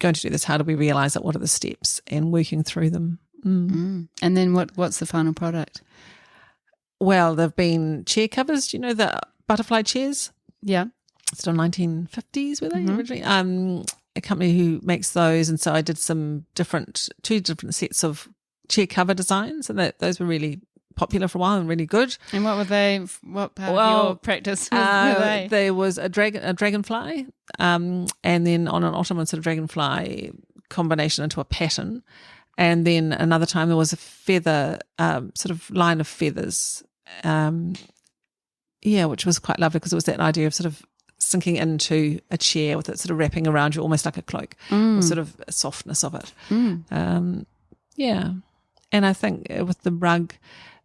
going to do this, how do we realise it? What are the steps? And working through them. And then what's the final product? Well, there have been chair covers, the butterfly chairs? Yeah. Still 1950s, were they originally? A company who makes those. And so I did two different sets of chair cover designs, and those were really popular for a while and really good. And what were they? What part of your practice were they? There was a dragonfly, and then on an ottoman sort of dragonfly combination into a pattern. And then another time there was a feather, sort of line of feathers, which was quite lovely because it was that idea of sort of sinking into a chair with it sort of wrapping around you almost like a cloak, or sort of a softness of it. And I think with the rug,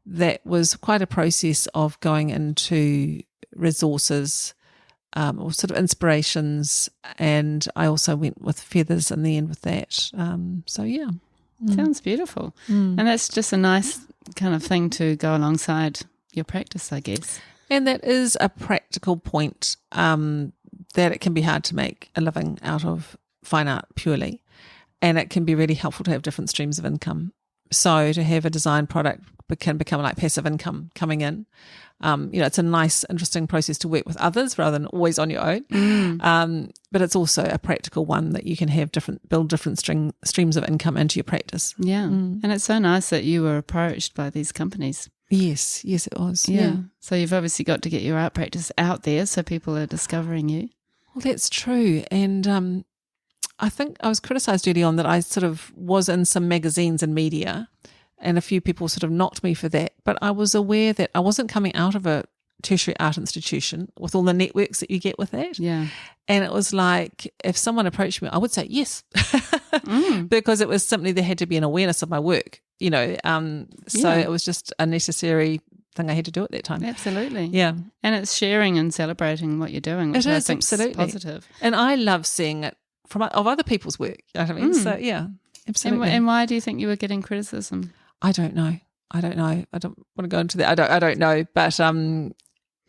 that was quite a process of going into resources or sort of inspirations, and I also went with feathers in the end with that. Sounds beautiful. And that's just a nice kind of thing to go alongside your practice, I guess. And that is a practical point, that it can be hard to make a living out of fine art purely, and it can be really helpful to have different streams of income. So to have a design product can become like passive income coming in. It's a nice, interesting process to work with others rather than always on your own. But it's also a practical one that you can have build different streams of income into your practice. Yeah. And it's so nice that you were approached by these companies. Yes, it was. Yeah. So you've obviously got to get your art practice out there so people are discovering you. Well, that's true. And I think I was criticised early on that I sort of was in some magazines and media, and a few people sort of knocked me for that. But I was aware that I wasn't coming out of a tertiary art institution with all the networks that you get with that. Yeah. And it was like, if someone approached me, I would say yes, because it was simply there had to be an awareness of my work, so it was just a necessary thing I had to do at that time. Absolutely. Yeah. And it's sharing and celebrating what you're doing, which I think is positive. And I love seeing it of other people's work. You know what I mean? So, yeah, absolutely. And why do you think you were getting criticism? I don't know. I don't want to go into that. I don't know. But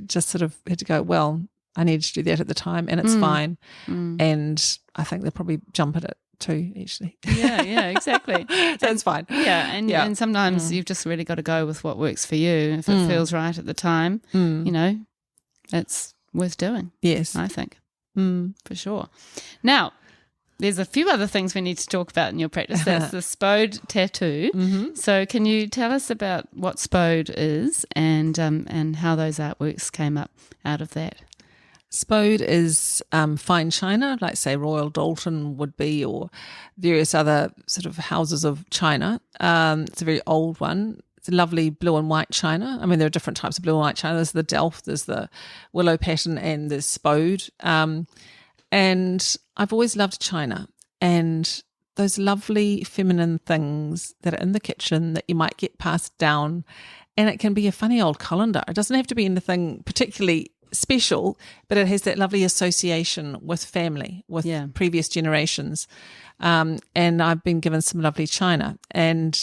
just sort of had to go, well, I needed to do that at the time and it's fine. And I think they'll probably jump at it 2 actually. Yeah, exactly. So it's fine. Yeah, and sometimes you've just really got to go with what works for you. If it feels right at the time, it's worth doing. Yes. I think. For sure. Now, there's a few other things we need to talk about in your practice. That's the Spode tattoo. So can you tell us about what Spode is and how those artworks came up out of that? Spode is fine china, like say Royal Doulton would be, or various other sort of houses of china. It's a very old one. It's a lovely blue and white china. I mean, there are different types of blue and white china. There's the Delft, there's the willow pattern, and there's Spode. And I've always loved china and those lovely feminine things that are in the kitchen that you might get passed down. And it can be a funny old colander. It doesn't have to be anything particularly special, but it has that lovely association with family, with previous generations. And I've been given some lovely china. And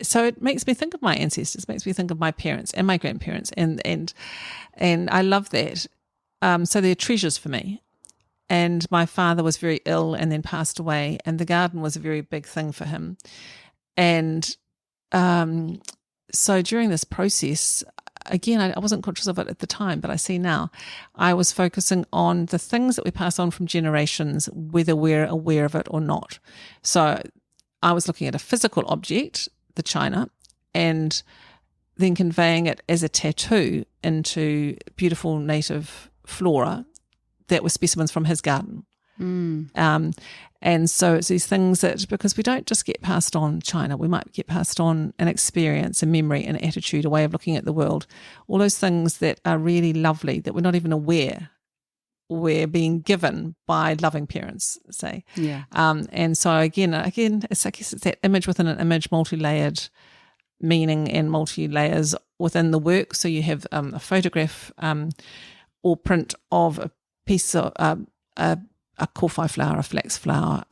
so it makes me think of my ancestors, makes me think of my parents and my grandparents. And I love that. So they're treasures for me. And my father was very ill and then passed away, and the garden was a very big thing for him. And so during this process, again, I wasn't conscious of it at the time, but I see now, I was focusing on the things that we pass on from generations, whether we're aware of it or not. So I was looking at a physical object, the china, and then conveying it as a tattoo into beautiful native flora that were specimens from his garden. And so it's these things that, because we don't just get passed on china, we might get passed on an experience, a memory, an attitude, a way of looking at the world, all those things that are really lovely that we're not even aware we're being given by loving parents, say. Yeah. And so again, it's, I guess it's that image within an image, multi-layered meaning and multi-layers within the work. So you have a photograph or print of a piece of a kowhai flower, a flax flower,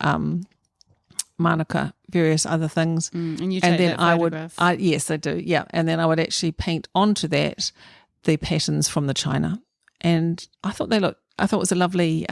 manuka, various other things. And you take that photograph? Yes, I do, yeah. And then I would actually paint onto that the patterns from the china. And I thought it was a lovely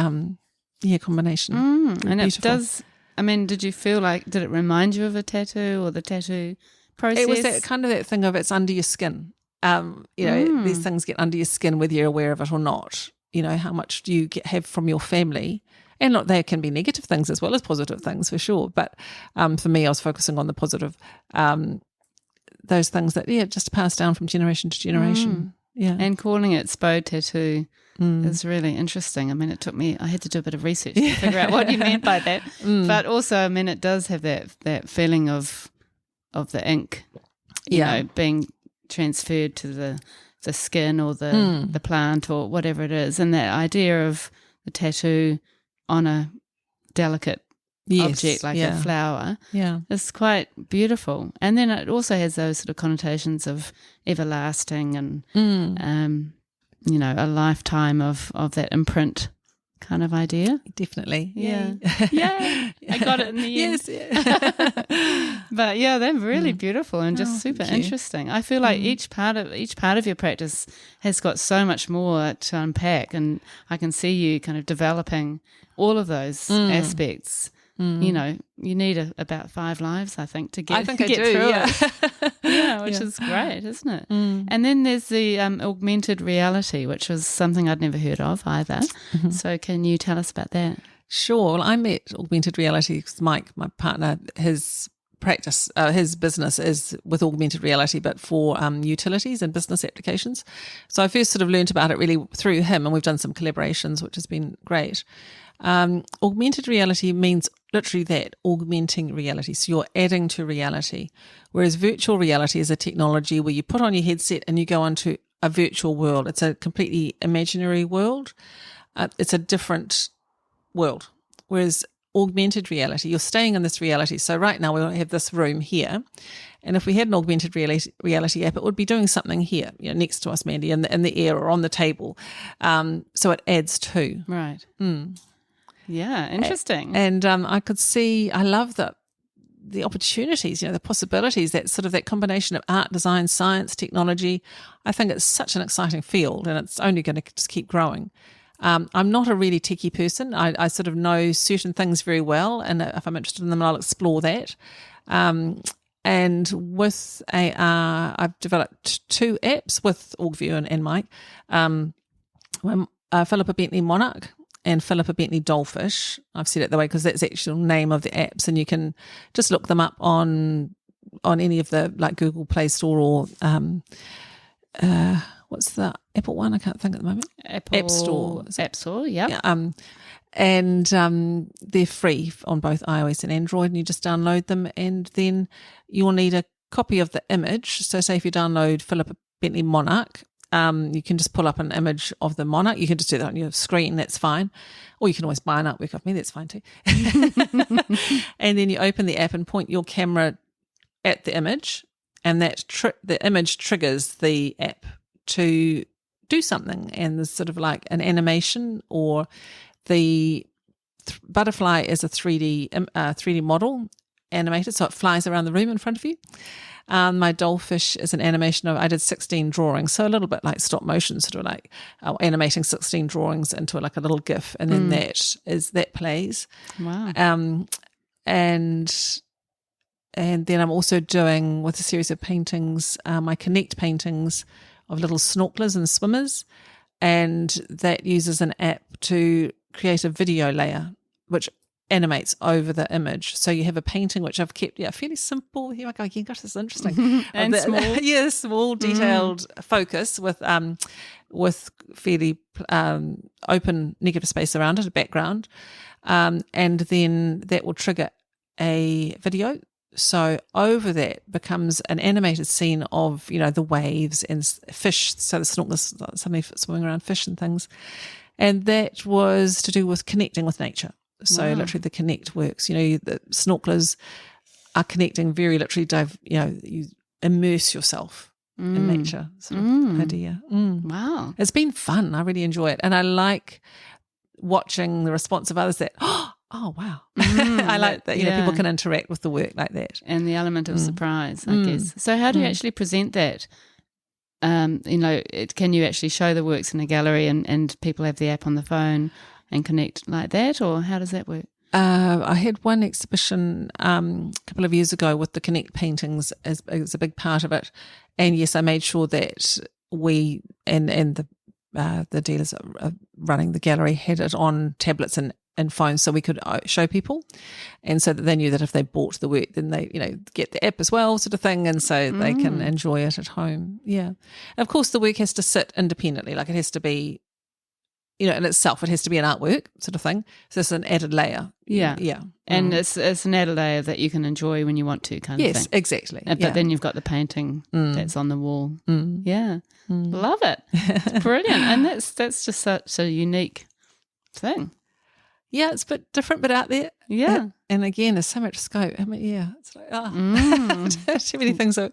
combination. And beautiful. It does, I mean, did it remind you of a tattoo or the tattoo process? It was that kind of that thing of it's under your skin. These things get under your skin whether you're aware of it or not. You know, how much do you have from your family? And look, there can be negative things as well as positive things for sure. But for me, I was focusing on the positive, those things that, just pass down from generation to generation. Yeah. And calling it Spode tattoo is really interesting. I mean, I had to do a bit of research to figure out what you meant by that. But also, I mean, it does have that feeling of the ink, you know, being transferred to the skin or the plant or whatever it is. And that idea of the tattoo on a delicate object like a flower is quite beautiful. And then it also has those sort of connotations of everlasting and, a lifetime of that imprint kind of idea. Definitely. Yeah. Yeah. I got it in the end. Yes. Yeah. But yeah, they're really beautiful and just super interesting. I feel like each part of your practice has got so much more to unpack, and I can see you kind of developing all of those aspects. You know, you need about 5 lives, I think, to get through it. Yeah, which is great, isn't it? And then there's the augmented reality, which was something I'd never heard of either. So can you tell us about that? Sure. Well, I met augmented reality because Mike, my partner, his practice, his business is with augmented reality, but for utilities and business applications. So I first sort of learned about it really through him, and we've done some collaborations, which has been great. Augmented reality means literally that, augmenting reality. So you're adding to reality. Whereas virtual reality is a technology where you put on your headset and you go onto a virtual world. It's a completely imaginary world. It's a different world. Whereas augmented reality, you're staying in this reality. So right now we have this room here. And if we had an augmented reality app, it would be doing something here, next to us, Mandy, in the air or on the table. So it adds to. Right. Yeah, interesting. And I love the opportunities, the possibilities, that sort of that combination of art, design, science, technology. I think it's such an exciting field, and it's only going to just keep growing. I'm not a really techie person. I sort of know certain things very well, and if I'm interested in them, I'll explore that. And with AR, I've developed 2 apps with Augview and Mike. Philippa Bentley Monarch and Philippa Bentley Dollfish. I've said it that way because that's the actual name of the apps, and you can just look them up on any of the like Google Play Store or what's the Apple one? I can't think at the moment. App Store. App Store, yep. Yeah. And they're free on both iOS and Android, and you just download them, and then you'll need a copy of the image. So say if you download Philippa Bentley Monarch, you can just pull up an image of the monarch. You can just do that on your screen, that's fine. Or you can always buy an artwork of me, that's fine too. And then you open the app and point your camera at the image, and that the image triggers the app to do something. And there's sort of like an animation, or the butterfly is a 3D model animated, so it flies around the room in front of you. My dollfish is an animation of, I did 16 drawings, so a little bit like stop motion, sort of like animating 16 drawings into like a little GIF, and then that plays. Wow. And then I'm also doing, with a series of paintings, my Connect paintings of little snorkelers and swimmers, and that uses an app to create a video layer which animates over the image. So you have a painting which I've kept fairly simple. Here I go again, gosh, this is interesting. And small. Small detailed focus with fairly open negative space around it, a background, and then that will trigger a video. So over that becomes an animated scene of, the waves and fish. So the snorkelers suddenly swimming around fish and things. And that was to do with connecting with nature. So literally the connect works. The snorkelers are connecting very literally, you immerse yourself in nature sort of idea. Wow. It's been fun. I really enjoy it. And I like watching the response of others that, oh, wow. I like that, people can interact with the work like that. And the element of surprise, I guess. So how do you actually present that? Can you actually show the works in a gallery and people have the app on the phone and connect like that, or how does that work? I had one exhibition a couple of years ago with the Connect paintings as a big part of it. And yes, I made sure that we and the dealers running the gallery had it on tablets and phones, so we could show people, and so that they knew that if they bought the work, then they get the app as well, sort of thing, and so they can enjoy it at home. Yeah, and of course the work has to sit independently, like it has to be, in itself, it has to be an artwork sort of thing. So it's an added layer. Yeah. And it's an added layer that you can enjoy when you want to, kind of thing. Yes, exactly. But then you've got the painting that's on the wall. Yeah. Love it. It's brilliant. And that's just such a unique thing. Yeah, it's a bit different, but out there. Yeah. And again, there's so much scope. I mean, it's like, too many things. So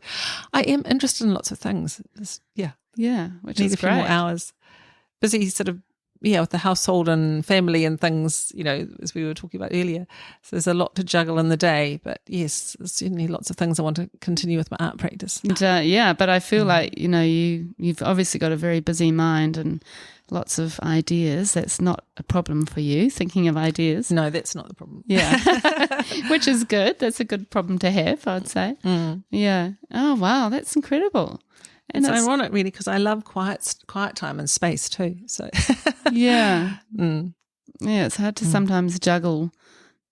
I am interested in lots of things. Yeah, which need is a few great. more hours. Busy sort of, with the household and family and things, as we were talking about earlier. So there's a lot to juggle in the day. But yes, there's certainly lots of things I want to continue with my art practice. But I feel like, you've obviously got a very busy mind and lots of ideas. That's not a problem for you, thinking of ideas. No, that's not the problem. Yeah, which is good. That's a good problem to have, I'd say. Yeah. Oh, wow, that's incredible. And it's ironic, really, because I love quiet time and space too. So yeah, it's hard to sometimes juggle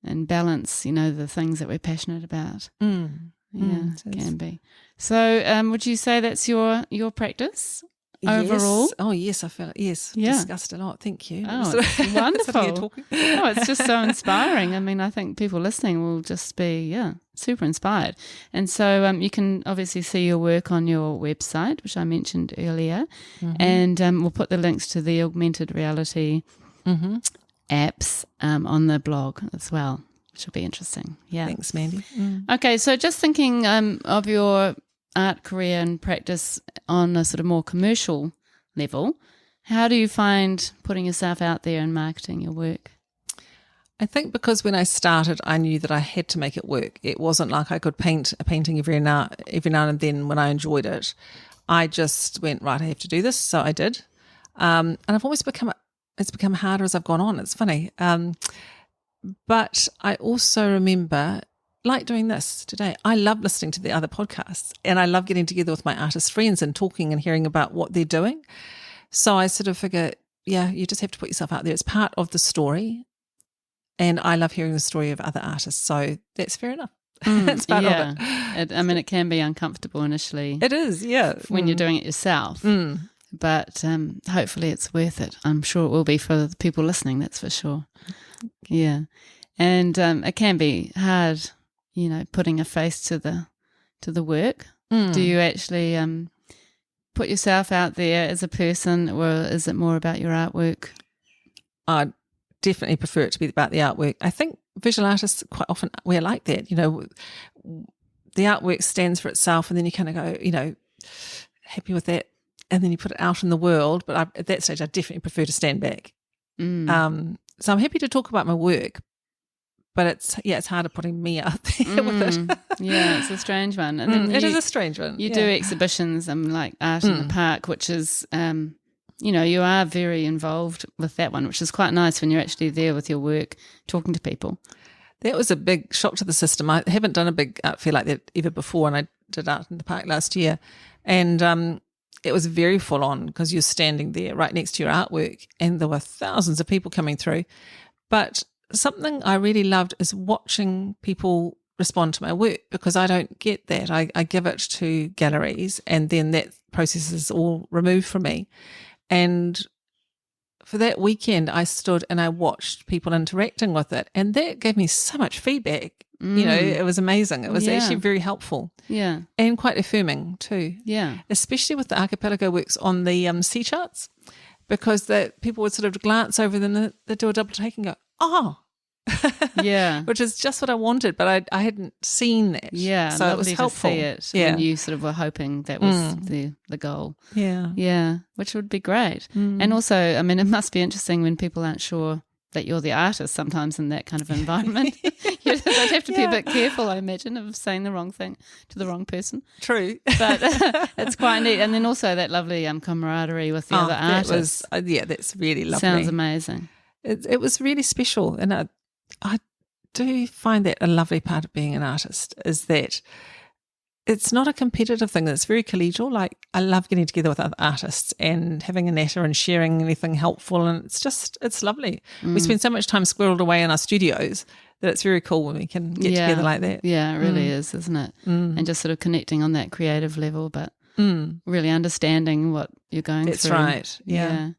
and balance, the things that we're passionate about. It can be. So, would you say that's your practice overall? Yes. Oh, yes, I felt discussed a lot. Thank you. Oh, it's wonderful. It's just so inspiring. I mean, I think people listening will just be super inspired. And so you can obviously see your work on your website, which I mentioned earlier, and we'll put the links to the augmented reality apps on the blog as well, which will be interesting. Yeah. Thanks, Mandy. Okay, so just thinking of your art career and practice on a sort of more commercial level, how do you find putting yourself out there and marketing your work? I think because when I started, I knew that I had to make it work. It wasn't like I could paint a painting every now and then when I enjoyed it. I just went, right, I have to do this. So I did. And I've always become it's become harder as I've gone on. It's funny. But I also remember, like doing this today, I love listening to the other podcasts, and I love getting together with my artist friends and talking and hearing about what they're doing. So I sort of figure, yeah, you just have to put yourself out there. It's part of the story. And I love hearing the story of other artists. So that's fair enough. It's part of it. It can be uncomfortable initially. It is, yeah. When you're doing it yourself. But hopefully it's worth it. I'm sure it will be for the people listening, that's for sure. Yeah. And it can be hard, putting a face to the work. Do you actually put yourself out there as a person, or is it more about your artwork? I definitely prefer it to be about the artwork. I think visual artists quite often we're like that. The artwork stands for itself, and then you kind of go, happy with that, and then you put it out in the world. But at that stage, I definitely prefer to stand back. So I'm happy to talk about my work, but it's harder putting me out there with it. Yeah, it's a strange one. And then it is a strange one. You do exhibitions like Art in the Park, which is, you are very involved with that one, which is quite nice when you're actually there with your work, talking to people. That was a big shock to the system. I haven't done a big art fair like that ever before, and I did Art in the Park last year. And it was very full on because you're standing there right next to your artwork, and there were thousands of people coming through. But something I really loved is watching people respond to my work, because I don't get that. I give it to galleries, and then that process is all removed from me. And for that weekend, I stood and I watched people interacting with it, and that gave me so much feedback. It was amazing. It was actually very helpful. Yeah. And quite affirming too. Yeah. Especially with the archipelago works on the sea charts, because people would sort of glance over them, they do a double take and go, oh. Yeah. Which is just what I wanted, but I hadn't seen that. Yeah. So it was helpful. To see it. And you sort of were hoping that was the goal. Yeah. Yeah. Which would be great. And also, it must be interesting when people aren't sure that you're the artist sometimes in that kind of environment. They'd have to be a bit careful, I imagine, of saying the wrong thing to the wrong person. True. But it's quite neat. And then also that lovely camaraderie with the other artists. That's really lovely. Sounds amazing. It was really special. And I do find that a lovely part of being an artist is that it's not a competitive thing. It's very collegial. Like, I love getting together with other artists and having a natter and sharing anything helpful. And it's lovely. We spend so much time squirreled away in our studios that it's very cool when we can get together like that. Yeah, it really is, isn't it? And just sort of connecting on that creative level, but really understanding what you're going That's through. That's right. Yeah.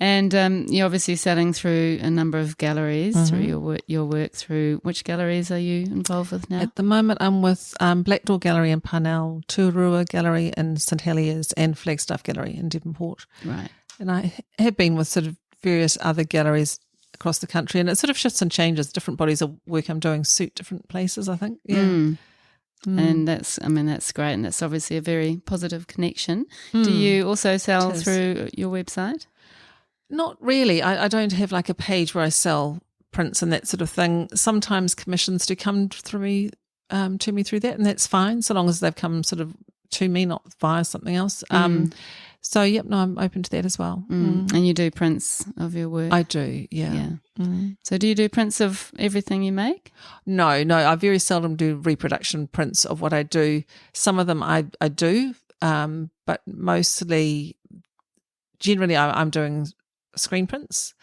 And you're obviously selling through a number of galleries, through your work. Through which galleries are you involved with now? At the moment, I'm with Black Door Gallery in Parnell, Tuarua Gallery in St Heliers, and Flagstaff Gallery in Devonport. Right. And I have been with sort of various other galleries across the country, and it sort of shifts and changes. Different bodies of work I'm doing suit different places, I think. Yeah. And that's great, and that's obviously a very positive connection. Do you also sell through your website? Not really. I don't have like a page where I sell prints and that sort of thing. Sometimes commissions do come through me, to me through that, and that's fine, so long as they've come sort of to me, not via something else. I'm open to that as well. And you do prints of your work? I do, yeah. So do you do prints of everything you make? No, I very seldom do reproduction prints of what I do. Some of them I do, but generally I'm doing screen prints,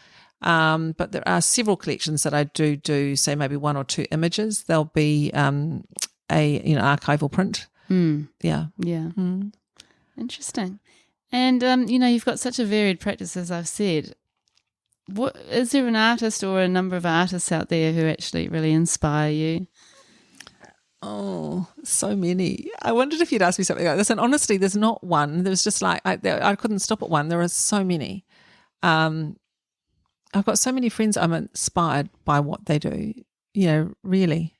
but there are several collections that I do, say maybe one or two images. There'll be archival print. Yeah. Interesting. And you've got such a varied practice, as I've said. What is there an artist or a number of artists out there who actually really inspire you? Oh, so many. I wondered if you'd ask me something like this, and honestly, there's not one. There's just like I couldn't stop at one. There are so many. I've got so many friends I'm inspired by what they do, really.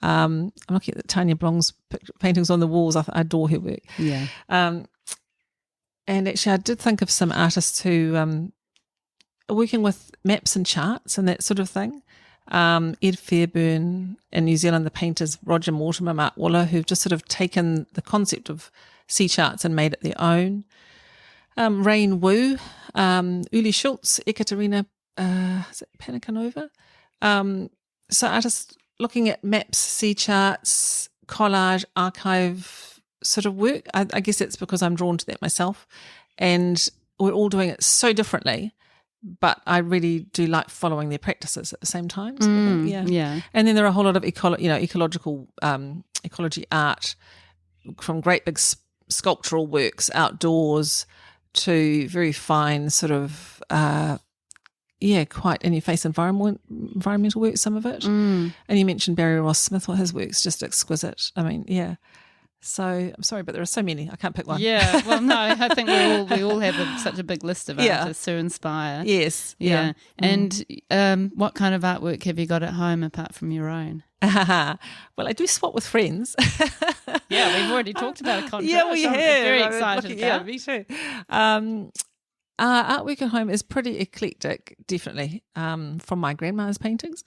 I'm looking at Tanya Blong's paintings on the walls. I adore her work. Yeah. And actually I did think of some artists who are working with maps and charts and that sort of thing. Ed Fairburn in New Zealand, the painters Roger Mortimer, Mark Waller, who've just sort of taken the concept of sea charts and made it their own. Rain Wu, Uli Schultz, Ekaterina Panikanova. So artists looking at maps, sea charts, collage, archive sort of work. I guess it's because I'm drawn to that myself, and we're all doing it so differently. But I really do like following their practices at the same time. So Yeah. And then there are a whole lot of ecological ecology art, from great big sculptural works outdoors to very fine sort of quite in-your-face environmental work, some of it. And you mentioned Barry Ross Smith. Well, his work's just exquisite. I mean, yeah. So I'm sorry, but there are so many. I can't pick one. Yeah, well, no, I think we all have such a big list of artists who inspire. Yes. Yeah. And what kind of artwork have you got at home apart from your own? Well, I do swap with friends. Yeah, we've already talked about a contract. Yeah, we have. I'm very excited about. Yeah, me too. Artwork at home is pretty eclectic, definitely, from my grandma's paintings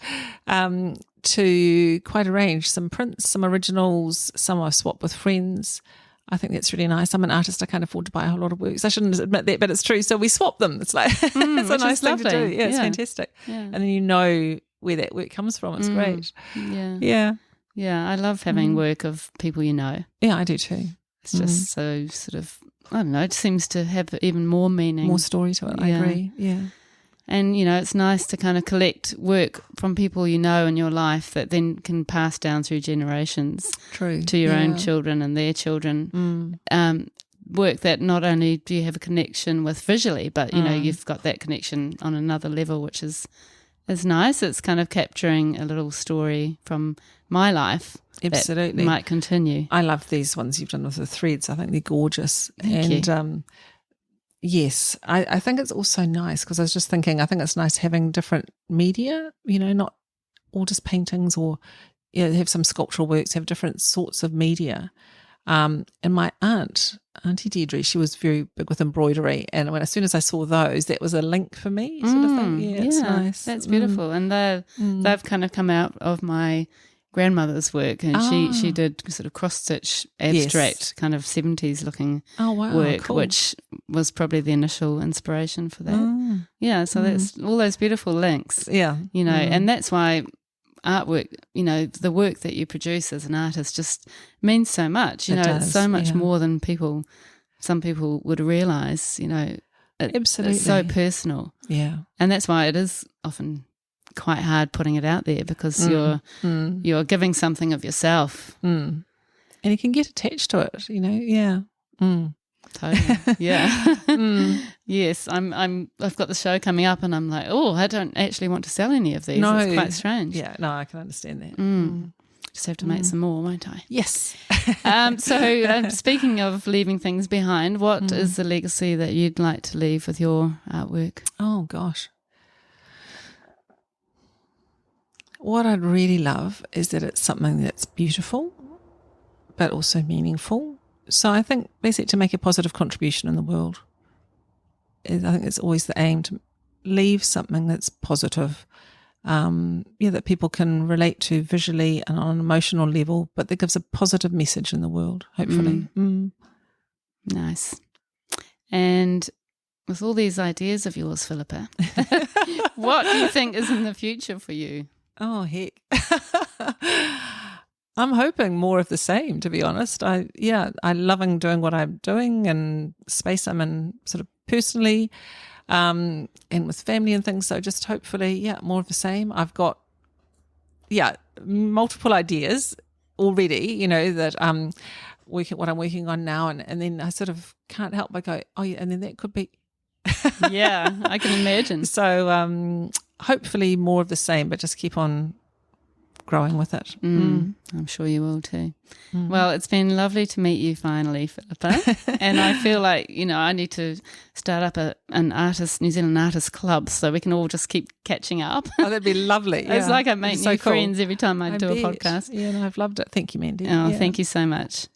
to quite a range. Some prints, some originals, some I've swapped with friends. I think that's really nice. I'm an artist. I can't afford to buy a whole lot of works. I shouldn't admit that, but it's true. So we swap them. It's like it's a nice thing to do. Yeah, it's fantastic. Yeah. And then you know where that work comes from. It's great. Yeah. Yeah, I love having work of people you know. Yeah, I do too. It's just so sort of, I don't know, it seems to have even more meaning. More story to it, I agree, yeah. And, you know, it's nice to kind of collect work from people you know in your life that then can pass down through generations. True. To your own children and their children. Work that not only do you have a connection with visually, but, you know, you've got that connection on another level, which is nice. It's kind of capturing a little story from my life. Absolutely. That might continue. I love these ones you've done with the threads. I think they're gorgeous. Thank you. Yes, I think it's also nice because I was just thinking, I think it's nice having different media, you know, not all just paintings or have some sculptural works, have different sorts of media. And my Auntie Deirdre, she was very big with embroidery, and as soon as I saw those, that was a link for me, sort of thing. Yeah, it's nice. That's beautiful. And they've kind of come out of my grandmother's work, and she did sort of cross-stitch abstract kind of 70s looking work, which was probably the initial inspiration for that. Yeah, so that's all those beautiful links. Yeah. You know, and that's why artwork, you know, the work that you produce as an artist just means so much. You know, it's so much more than some people would realise, you know. Absolutely. It's so personal. Yeah. And that's why it is often quite hard putting it out there, because you're giving something of yourself, and you can get attached to it, you know. Totally. Yes, I've got the show coming up, and I'm like, I don't actually want to sell any of these. No, it's quite strange. I can understand that. Just have to make some more, won't I? Yes. So speaking of leaving things behind, what is the legacy that you'd like to leave with your artwork? Oh gosh. What I'd really love is that it's something that's beautiful, but also meaningful. So I think basically to make a positive contribution in the world. I think it's always the aim, to leave something that's positive, that people can relate to visually and on an emotional level, but that gives a positive message in the world, hopefully. Nice. And with all these ideas of yours, Philippa, what do you think is in the future for you? Oh, heck. I'm hoping more of the same, to be honest. I loving doing what I'm doing and space I'm in sort of personally, and with family and things. So just hopefully, more of the same. I've got, multiple ideas already, you know, that what I'm working on now. And then I sort of can't help but go, and then that could be. Yeah, I can imagine. So hopefully more of the same, but just keep on growing with it. I'm sure you will too. Well, it's been lovely to meet you finally, Philippa. And I feel like, you know, I need to start up an New Zealand artist club so we can all just keep catching up. Oh, that'd be lovely. It's like I make new friends every time I do a podcast. Yeah, no, I've loved it. Thank you, Mandy. Oh, thank you so much.